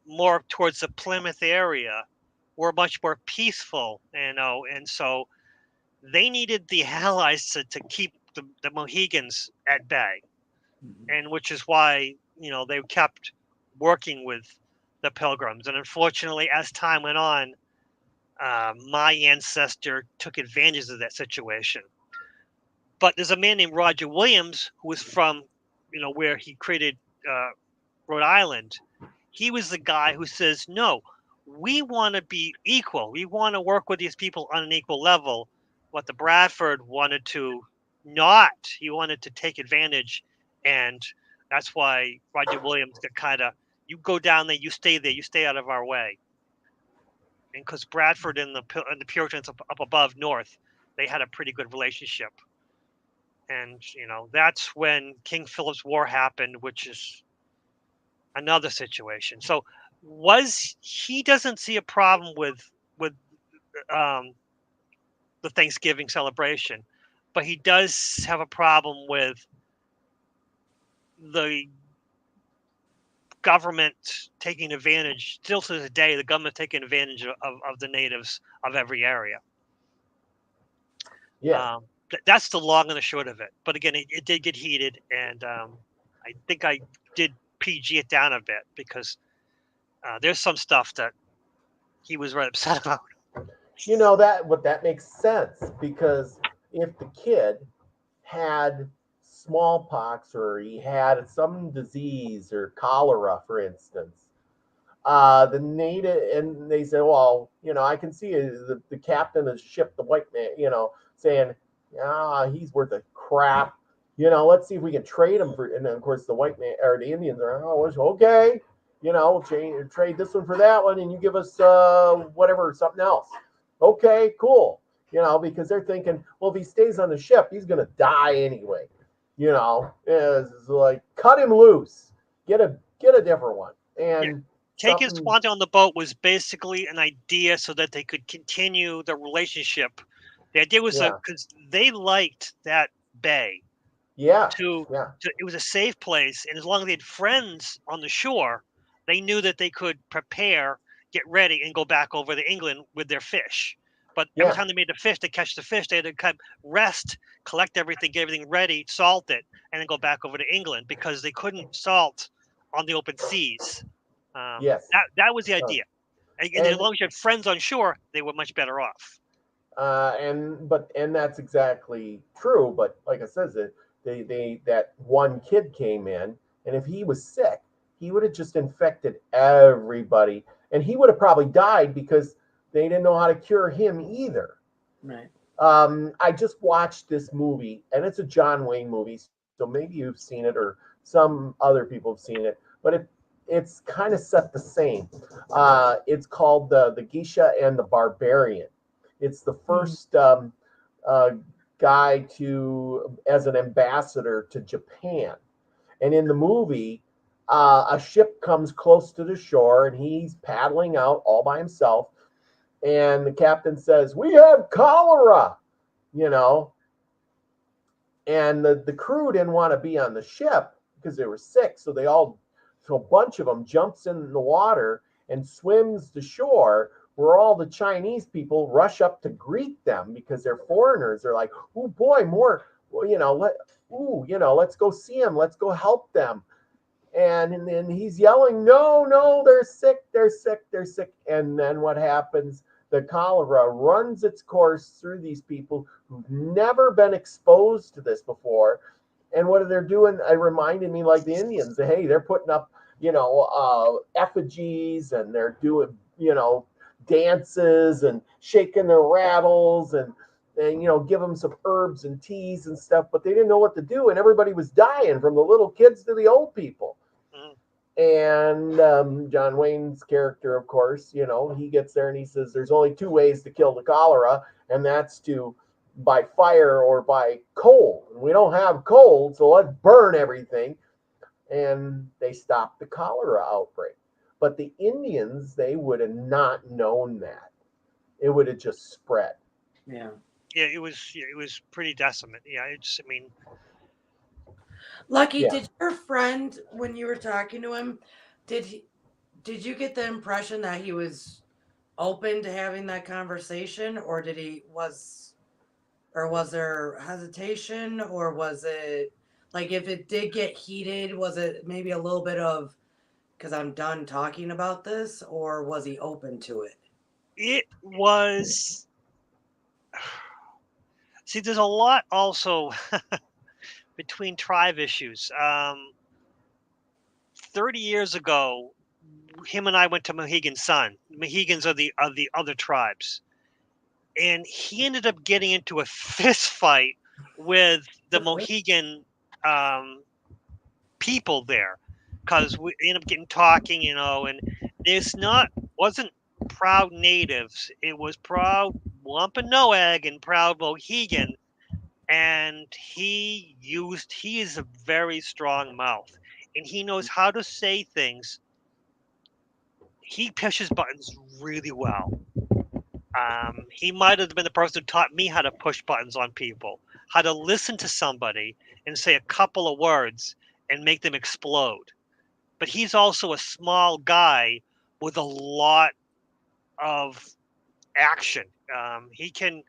more towards the Plymouth area were much more peaceful, and so they needed the allies to keep the Mohegans at bay, and which is why they kept working with the Pilgrims. And unfortunately, as time went on, my ancestor took advantage of that situation. But there's a man named Roger Williams who was from, where he created Rhode Island. He was the guy who says, no, we want to be equal. We want to work with these people on an equal level. What the Bradford wanted to not. He wanted to take advantage. And that's why Roger Williams got kind of, you go down there, you stay there, you stay out of our way. And because Bradford and the Puritans up above north, they had a pretty good relationship. And, that's when King Philip's War happened, which is another situation. So he doesn't see a problem with the Thanksgiving celebration, but he does have a problem with the government taking advantage. Still to this day, the government taking advantage of the natives of every area. Yeah. That's the long and the short of it. But again, it did get heated, and I think I did PG it down a bit, because there's some stuff that he was really upset about. That makes sense, because if the kid had smallpox, or he had some disease or cholera, for instance, the native, and they said, well, I can see the captain of the ship, the white man, saying, he's worth a crap. Let's see if we can trade him for. And then of course the white man or the Indians are, okay, we'll trade this one for that one, and you give us whatever, something else. Okay, cool. Because they're thinking, well, if he stays on the ship, he's gonna die anyway. It's like, cut him loose, get a different one. And taking Squanto on the boat was basically an idea so that they could continue the relationship. The idea was because they liked that bay. It was a safe place, and as long as they had friends on the shore, they knew that they could prepare, get ready, and go back over to England with their fish. But every time they made the fish, they catch the fish, they had to kind of rest, collect everything, get everything ready, salt it, and then go back over to England, because they couldn't salt on the open seas. That was the idea. And as long as you had friends on shore, they were much better off. And that's exactly true. But like I said, that one kid came in, and if he was sick, he would have just infected everybody, and he would have probably died, because they didn't know how to cure him either. Right. I just watched this movie, and it's a John Wayne movie, so maybe you've seen it, or some other people have seen it, but it's kind of set the same. It's called the Geisha and the Barbarian. It's the first guy as an ambassador to Japan. And in the movie, a ship comes close to the shore and he's paddling out all by himself. And the captain says, "We have cholera," you know. And the crew didn't want to be on the ship because they were sick. So a bunch of them jumps in the water and swims to shore, where all the Chinese people rush up to greet them because they're foreigners. They're like, "Oh boy, more, let's go see them. Let's go help them." And then he's yelling, "No, no, they're sick, they're sick, they're sick." And then what happens? The cholera runs its course through these people who've never been exposed to this before. And what they're doing, it reminded me like the Indians. Hey, they're putting up, effigies, and they're doing, dances and shaking their rattles and give them some herbs and teas and stuff. But they didn't know what to do, and everybody was dying, from the little kids to the old people. And John Wayne's character, of course, he gets there and he says there's only two ways to kill the cholera, and that's by fire or by coal. And we don't have coal, so let's burn everything. And they stopped the cholera outbreak. But the Indians, they would have not known that. It would have just spread. Yeah. Yeah, it was pretty decimate. Yeah, Lucky, did your friend, when you were talking to him, did you get the impression that he was open to having that conversation, or was there hesitation, or was it like, if it did get heated, was it maybe a little bit of, because I'm done talking about this, or was he open to it? It was. See, there's a lot also between tribe issues. 30 years ago, him and I went to Mohegan's Sun. Mohegans are the other tribes, and he ended up getting into a fist fight with the Mohegan people there, because we ended up getting talking, and this wasn't proud natives. It was proud Wampanoag and proud Mohegan, and he is a very strong mouth, and he knows how to say things. He pushes buttons really well. He might have been the person who taught me how to push buttons on people, how to listen to somebody and say a couple of words and make them explode. But he's also a small guy with a lot of action. He can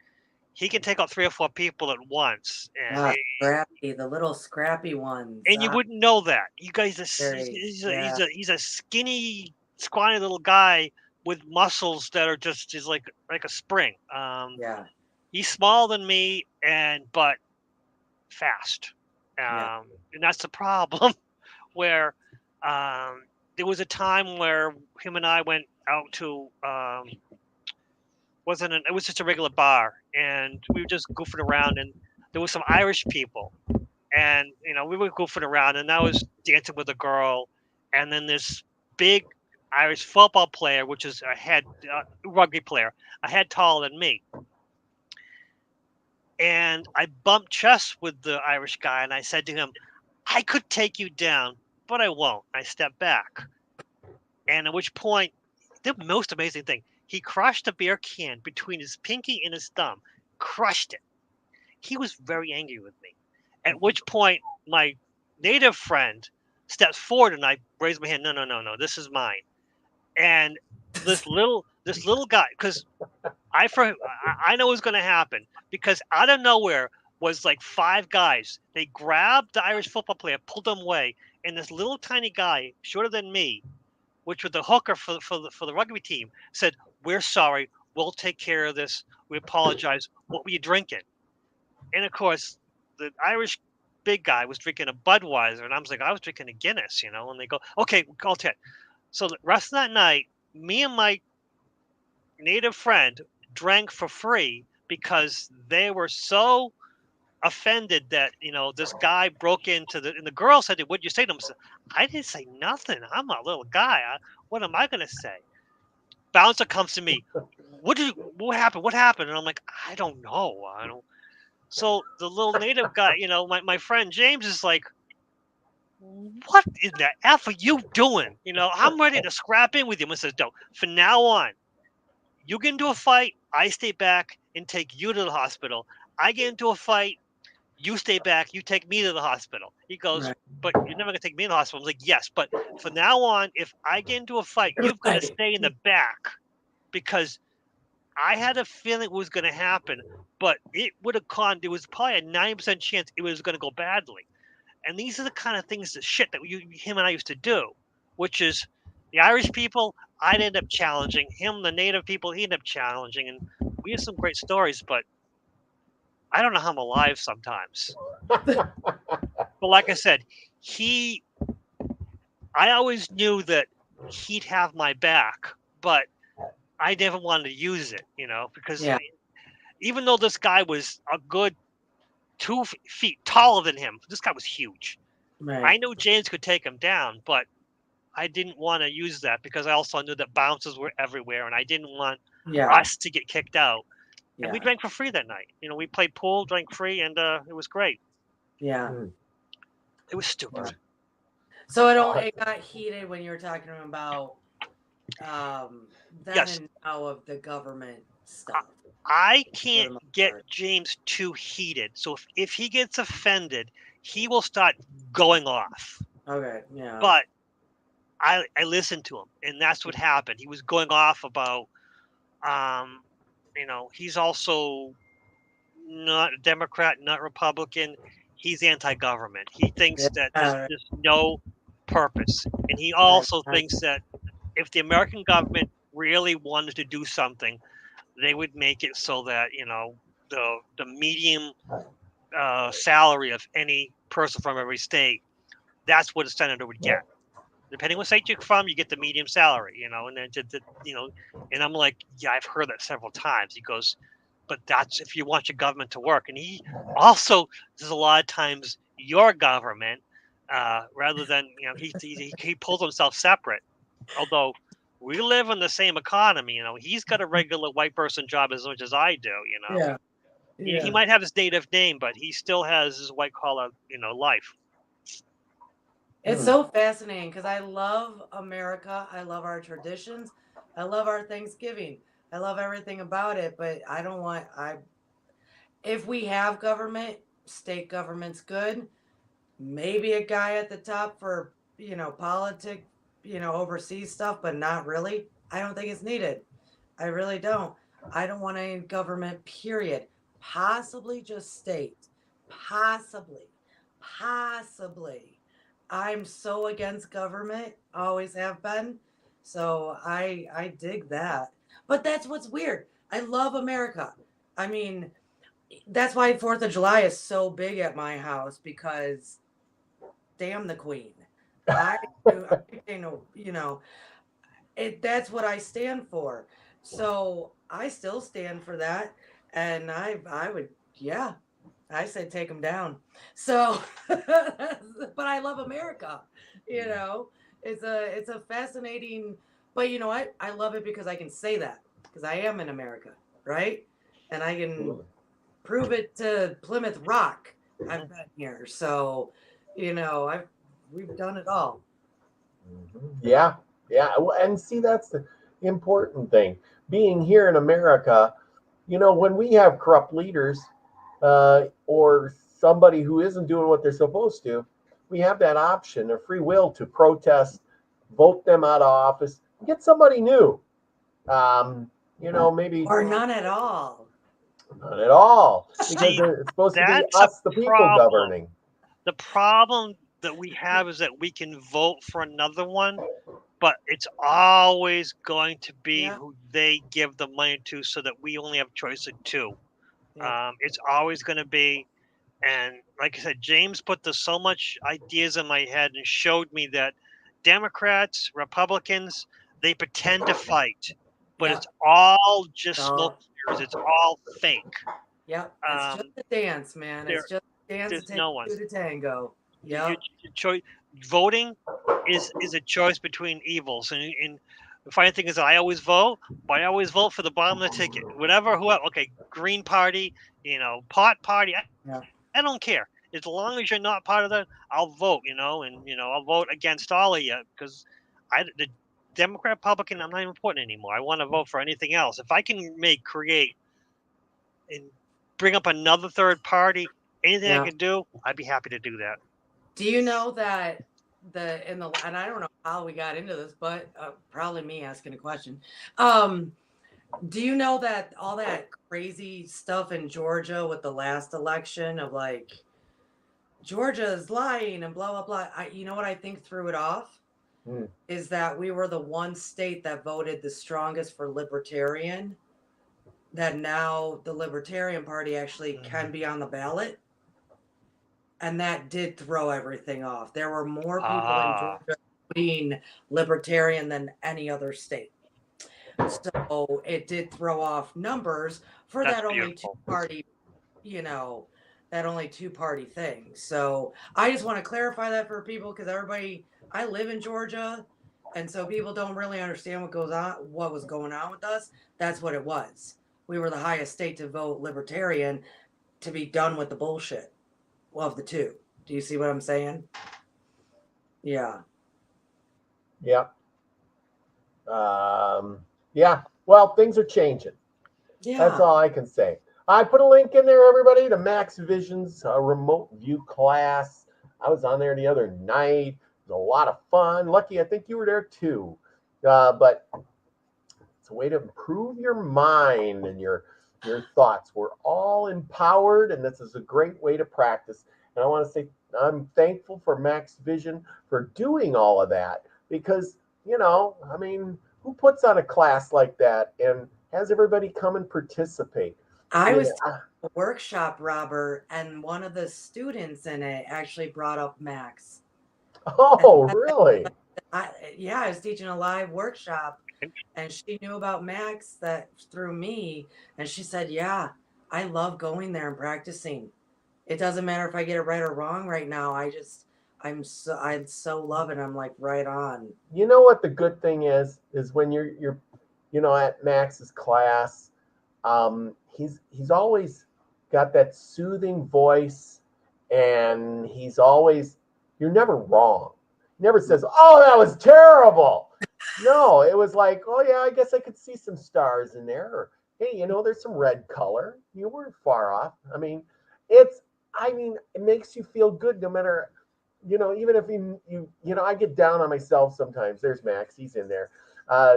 take out 3 or 4 people at once, and the little scrappy ones. And you wouldn't know that. You guys, he's a skinny, scrawny little guy with muscles that are just like a spring. He's smaller than me, but fast. And that's the problem. Where there was a time where him and I went out to it was just a regular bar, and we were just goofing around, and there was some Irish people, and we were goofing around, and I was dancing with a girl, and then this big Irish football player, which is a head rugby player, a head taller than me, and I bumped chests with the Irish guy, and I said to him, "I could take you down, but I won't." I stepped back, and at which point, the most amazing thing, he crushed a beer can between his pinky and his thumb, crushed it. He was very angry with me. At which point, my native friend steps forward, and I raise my hand. No, this is mine. And this little guy, because I know what's going to happen, because out of nowhere was like 5 guys. They grabbed the Irish football player, pulled him away, and this little tiny guy, shorter than me, which was the hooker for the rugby team, said, "We're sorry. We'll take care of this. We apologize. What were you drinking?" And of course, the Irish big guy was drinking a Budweiser, and I was like, I was drinking a Guinness, And they go, "Okay, we'll call 10." So the rest of that night, me and my native friend drank for free because they were so offended that this guy broke into and the girl said, "What'd you say to him?" I said, "I didn't say nothing. I'm a little guy. What am I gonna say?" Bouncer comes to me. what happened? What happened? And I'm like, I don't know. I don't. So the little native guy, my friend James is like, what in the F are you doing? I'm ready to scrap in with you. I says, no, from now on, you get into a fight, I stay back and take you to the hospital. I get into a fight, you stay back, you take me to the hospital. He goes, Right. but you're never going to take me to the hospital. I was like, yes, but from now on, if I get into a fight, you've got to Right. stay in the back because I had a feeling it was going to happen, but it would have there was probably a 90% chance it was going to go badly. And these are the kind of things, the shit that him and I used to do, which is the Irish people, I'd end up challenging him, the native people, he'd end up challenging. And we have some great stories, but I don't know how I'm alive sometimes. But like I said, I always knew that he'd have my back, but I never wanted to use it, because Yeah. even though this guy was a good 2 feet taller than him, this guy was huge. Right. I knew James could take him down, but I didn't want to use that because I also knew that bounces were everywhere, and I didn't want us to get kicked out. Yeah. And we drank for free that night. We played pool, drank free, and it was great. Yeah. It was stupid. Yeah. So it got heated when you were talking about then Yes. and now of the government stuff. I can't get James too heated. So if he gets offended, he will start going off. Okay, yeah. But I listened to him, and that's what happened. He was going off about, he's also not a Democrat, not Republican. He's anti-government. He thinks that there's no purpose. And he also thinks that if the American government really wanted to do something, they would make it so that, the medium salary of any person from every state, that's what a senator would get. Depending what state you're from, you get the medium salary, and then, and I'm like, yeah, I've heard that several times. He goes, but that's if you want your government to work. And he also, there's a lot of times your government, rather than, he pulls himself separate. Although we live in the same economy, he's got a regular white person job as much as I do, Yeah. He might have his native name, but he still has his white collar, life. It's so fascinating because I love America. I love our traditions. I love our Thanksgiving. I love everything about it, but I don't want if we have government, state government's good. Maybe a guy at the top for, politics, overseas stuff, but not really. I don't think it's needed. I really don't. I don't want any government, period. Possibly just state. Possibly. I'm so against government, always have been. So I dig that. But that's what's weird. I love America. I mean, that's why 4th of July is so big at my house because damn the Queen. That's what I stand for. So I still stand for that. And I would, yeah, I said take them down. So, but I love America. It's a fascinating. But you know what? I love it because I can say that because I am in America, right? And I can prove it to Plymouth Rock. I've been here, so we've done it all. Yeah, and see that's the important thing. Being here in America, when we have corrupt leaders or somebody who isn't doing what they're supposed to, we have that option of free will to protest, vote them out of office, get somebody new. Maybe or none at all. Not at all, because it's supposed to be us, the people, governing. The problem that we have is that we can vote for another one, but it's always going to be who they give the money to, so that we only have a choice of 2. It's always going to be, and like I said, James put so much ideas in my head and showed me that Democrats, Republicans, they pretend to fight, but it's all just smoke mirrors. It's all fake. Yep, it's just a dance, man. It's just a dance to take you to tango. Yeah, voting is a choice between evils, and The funny thing is, I always vote, but I always vote for the bottom of the ticket. Whoever. Okay, Green Party, Pot Party. I don't care. As long as you're not part of that, I'll vote. And I'll vote against all of you because the Democrat, Republican, I'm not even important anymore. I want to vote for anything else. If I can create, and bring up another third party, anything I can do, I'd be happy to do that. Do you know that and I don't know how we got into this, but probably me asking a question. Do you know that all that crazy stuff in Georgia with the last election of like Georgia is lying and blah blah blah? You know what I think threw it off is that we were the one state that voted the strongest for libertarian. That now the Libertarian Party actually can be on the ballot. And that did throw everything off. There were more people in Georgia being libertarian than any other state. So it did throw off numbers for that only two-party, that only two-party thing. So I just want to clarify that for people because I live in Georgia, and so people don't really understand what was going on with us. That's what it was. We were the highest state to vote libertarian to be done with the bullshit. Of the two. Do you see what I'm saying? Yeah. Yeah. Yeah. Well, things are changing. Yeah. That's all I can say. I put a link in there, everybody, to Max Vision's remote view class. I was on there the other night. It was a lot of fun. Lucky, I think you were there too. But it's a way to improve your mind and your thoughts. We're all empowered, and this is a great way to practice. And I want to say I'm thankful for Max Vision for doing all of that because, who puts on a class like that and has everybody come and participate? I was at a workshop, Robert, and one of the students in it actually brought up Max. Oh, really? I was teaching a live workshop. And she knew about Max through me. And she said, yeah, I love going there and practicing. It doesn't matter if I get it right or wrong right now. I so love it. I'm like right on. You know what the good thing is when you're at Max's class, he's always got that soothing voice, and you're never wrong. He never says, oh, that was terrible. No, it was like, oh yeah, I guess I could see some stars in there. Or, hey, there's some red color. You weren't far off. It makes you feel good no matter, even if I get down on myself sometimes. There's Max. He's in there.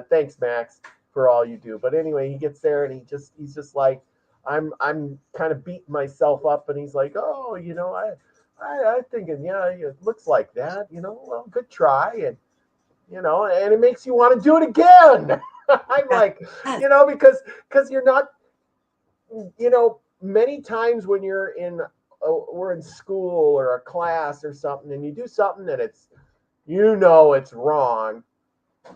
Thanks, Max, for all you do. But anyway, he gets there and he's just like, I'm kind of beating myself up, and he's like, oh, I thinking, yeah, it looks like that, well, good try. And and it makes you want to do it again. I'm like, because you're not, many times when we're in school or a class or something, and you do something and it's wrong.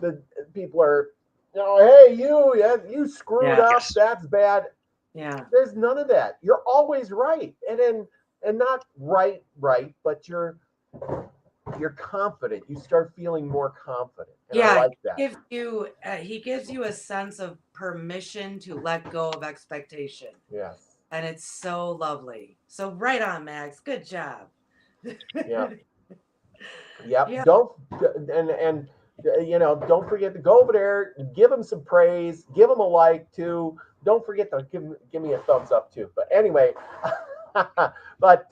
The people are, hey, you screwed up. That's bad. Yeah. There's none of that. You're always right. And not right, but you're confident. You start feeling more confident. And I like that. He gives you a sense of permission to let go of expectation. Yes. And it's so lovely. So right on, Max. Good job. Yeah. Yep. Yeah. Don't forget to go over there, give him some praise, give him a like too. Don't forget to give me a thumbs up too. But anyway, but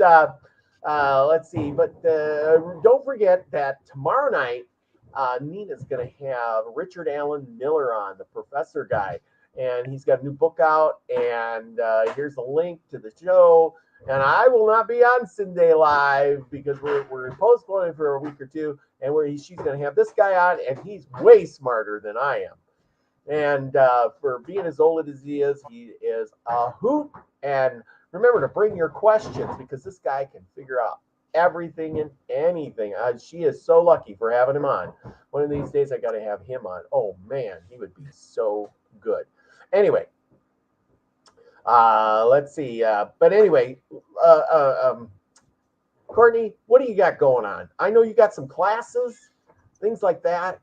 let's see. But don't forget that tomorrow night, Nina's going to have Richard Allen Miller on, the professor guy. And he's got a new book out. And here's a link to the show. And I will not be on Sunday Live because we're postponing for a week or two. And she's going to have this guy on. And he's way smarter than I am. And for being as old as he is a hoot. And remember to bring your questions because this guy can figure out everything and anything. She is so lucky for having him on. One of these days I got to have him on. Oh man, he would be so good. Anyway, let's see. But anyway, Cortney, what do you got going on? I know you got some classes, things like that.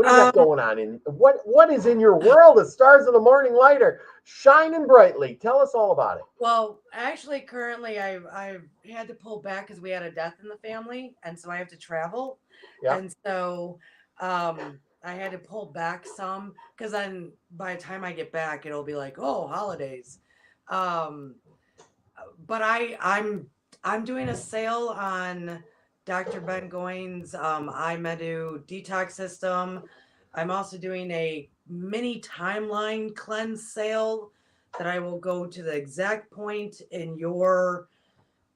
What do you got going on? In what is in your world? The stars of the morning light are shining brightly. Tell us all about it. Well, actually, currently, I've had to pull back because we had a death in the family, and so I have to travel, Yeah. and so I had to pull back some because then by the time I get back, it'll be like, oh, holidays. Um, but I'm doing a sale on Dr. Ben Goins' iMedu detox system. I'm also doing a mini timeline cleanse sale that I will go to the exact point in your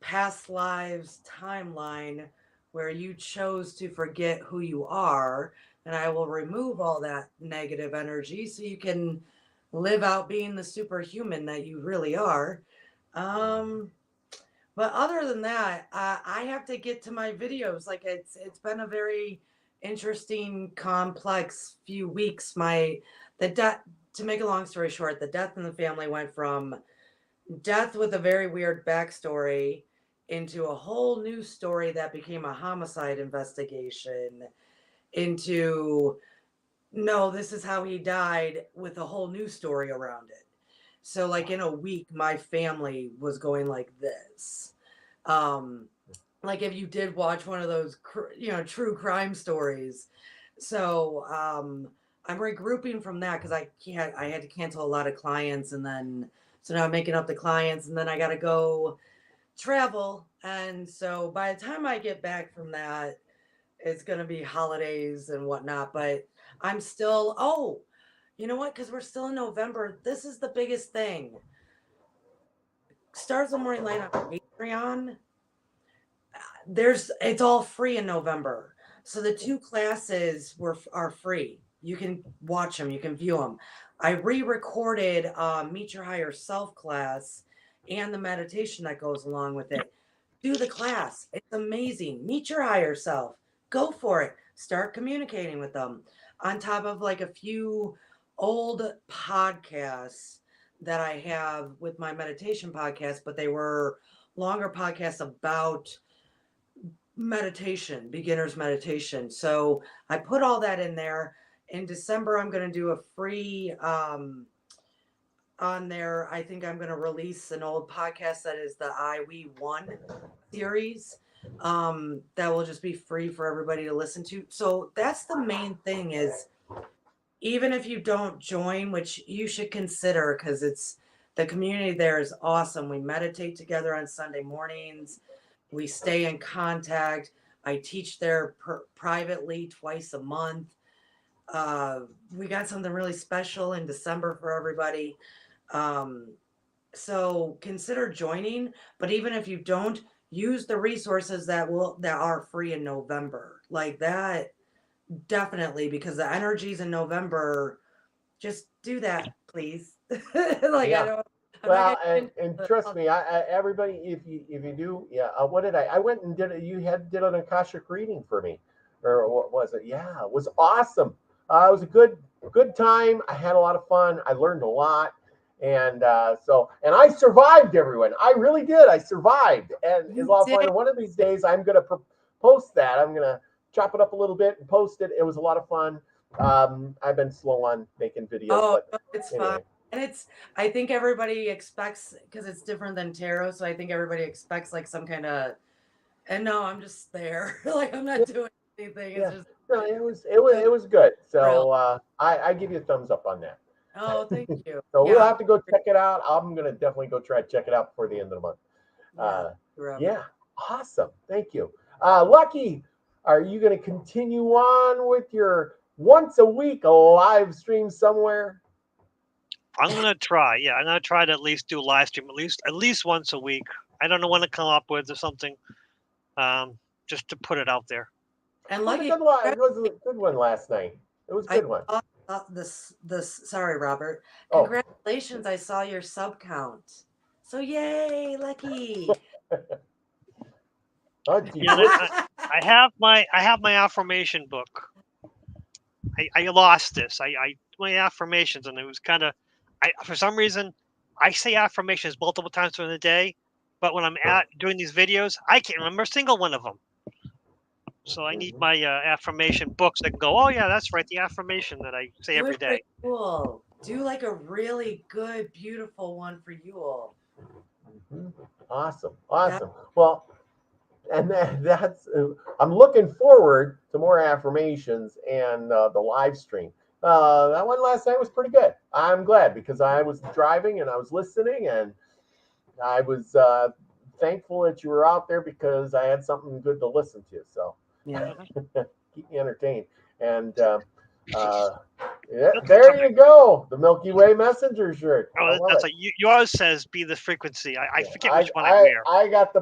past lives timeline where you chose to forget who you are, and I will remove all that negative energy so you can live out being the superhuman that you really are. But other than that, I have to get to my videos. Like it's been a very interesting, complex few weeks. The death. To make a long story short, the death in the family went from death with a very weird backstory into a whole new story that became a homicide investigation. Into no, this is how he died with a whole new story around it. So like in a week, my family was going like this. Like if you did watch one of those, true crime stories. So I'm regrouping from that because I had to cancel a lot of clients, and then so now I'm making up the clients, and then I got to go travel, and so by the time I get back from that, it's gonna be holidays and whatnot. But I'm still you know what? Because we're still in November. This is the biggest thing. Stars the Morning Light on Patreon. It's all free in November. So the 2 classes are free. You can watch them, you can view them. I re-recorded Meet Your Higher Self class and the meditation that goes along with it. Do the class. It's amazing. Meet your higher self. Go for it. Start communicating with them. On top of like a few old podcasts that I have with my meditation podcast, but they were longer podcasts about meditation, beginner's meditation. So I put all that in there. In December, I'm going to do a free on there. I think I'm going to release an old podcast that is the We One series that will just be free for everybody to listen to. So that's the main thing is even if you don't join, which you should consider because the community there is awesome. We meditate together on Sunday mornings. We stay in contact. I teach there privately twice a month. We got something really special in December for everybody. So consider joining, but even if you don't, use the resources that are free in November. Like that, definitely, because the energies in November, just do that, please. Like Yeah. I don't. Well, and trust me, everybody, if you do, yeah. What did I went and did it. You did an Akashic reading for me, or what was it? Yeah, it was awesome. It was a good time. I had a lot of fun. I learned a lot, and and I survived. Everyone, I really did. I survived, and it's a lot of fun. And one of these days, I'm gonna post that. I'm gonna chop it up a little bit and post it. It was a lot of fun. I've been slow on making videos, but it's anyway. fun. And I think everybody expects, because it's different than tarot, so I think everybody expects like some kind of, and no, I'm just there. Like I'm not doing anything. It's just no, it was good. So I give you a thumbs up on that. oh, thank you. So we'll have to go check it out. I'm gonna definitely go try to check it out before the end of the month. Yeah, awesome. Thank you. Lucky, are you gonna continue on with your once a week live stream somewhere? I'm gonna try. Yeah, I'm gonna try to at least do a live stream at least once a week. I don't know when to come up with or something. Just to put it out there. And Lucky, it was a good one last night. It was a good one. Sorry, Robert. Congratulations! I saw your sub count. So yay, Lucky. I have my affirmation book. I lost this. My affirmations, and it was kind of. For some reason, I say affirmations multiple times during the day, but when I'm doing these videos, I can't remember a single one of them. So I need my affirmation books that go, oh yeah, that's right, the affirmation that I say every day. Yule. Do like a really good, beautiful one for Yule. Awesome. Well, and that's I'm looking forward to more affirmations and the live stream. That one last night was pretty good. I'm glad because I was driving and I was listening, and I was thankful that you were out there because I had something good to listen to. So Yeah. keep me entertained. And yeah, there you go, the Milky Way Messenger shirt. Oh, that's like yours says be the frequency. I forget which one I wear. I got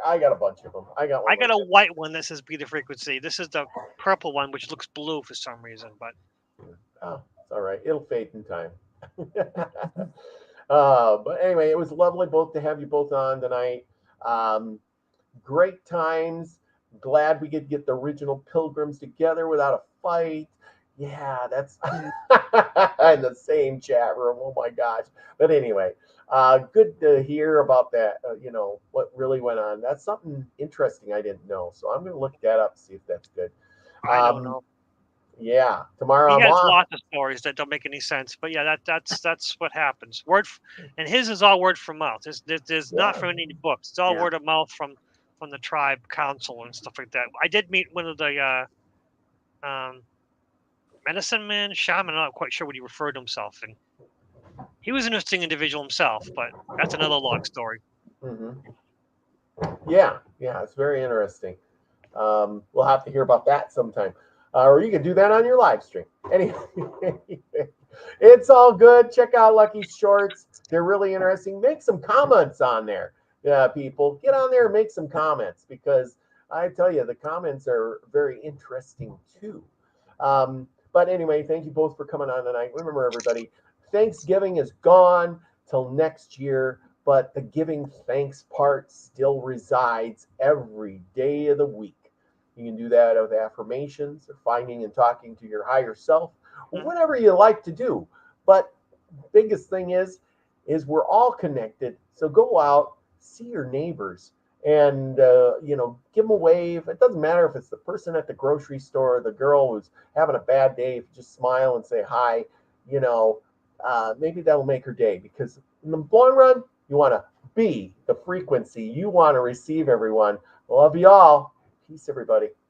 I got a bunch of them. I got one. I got a white one that says be the frequency. This is the purple one, which looks blue for some reason, but oh, it's all right. It'll fade in time. But anyway, it was lovely both to have you both on tonight. Great times. Glad we could get the original Pilgrims together without a fight. Yeah, that's in the same chat room. Oh my gosh. But anyway, good to hear about that. What really went on. That's something interesting I didn't know. So I'm going to look that up, see if that's good. I don't know. Yeah, tomorrow he has lots of stories that don't make any sense. But yeah, that's what happens. And his is all word from mouth. There's not from any books. It's all word of mouth from the tribe council and stuff like that. I did meet one of the medicine man, shaman. I'm not quite sure what he referred to himself, and he was an interesting individual himself. But that's another long story. Yeah, it's very interesting. We'll have to hear about that sometime. Or you can do that on your live stream. Anyway, it's all good. Check out Lucky's shorts. They're really interesting. Make some comments on there. People, get on there and make some comments because I tell you, the comments are very interesting too. But anyway, thank you both for coming on tonight. Remember, everybody, Thanksgiving is gone till next year, but the giving thanks part still resides every day of the week. You can do that with affirmations or finding and talking to your higher self, or whatever you like to do. But biggest thing is we're all connected. So go out, see your neighbors, and give them a wave. It doesn't matter if it's the person at the grocery store, the girl who's having a bad day. Just smile and say hi. Maybe that'll make her day, because in the long run, you want to be the frequency you want to receive. Everyone, love you all. Peace, everybody.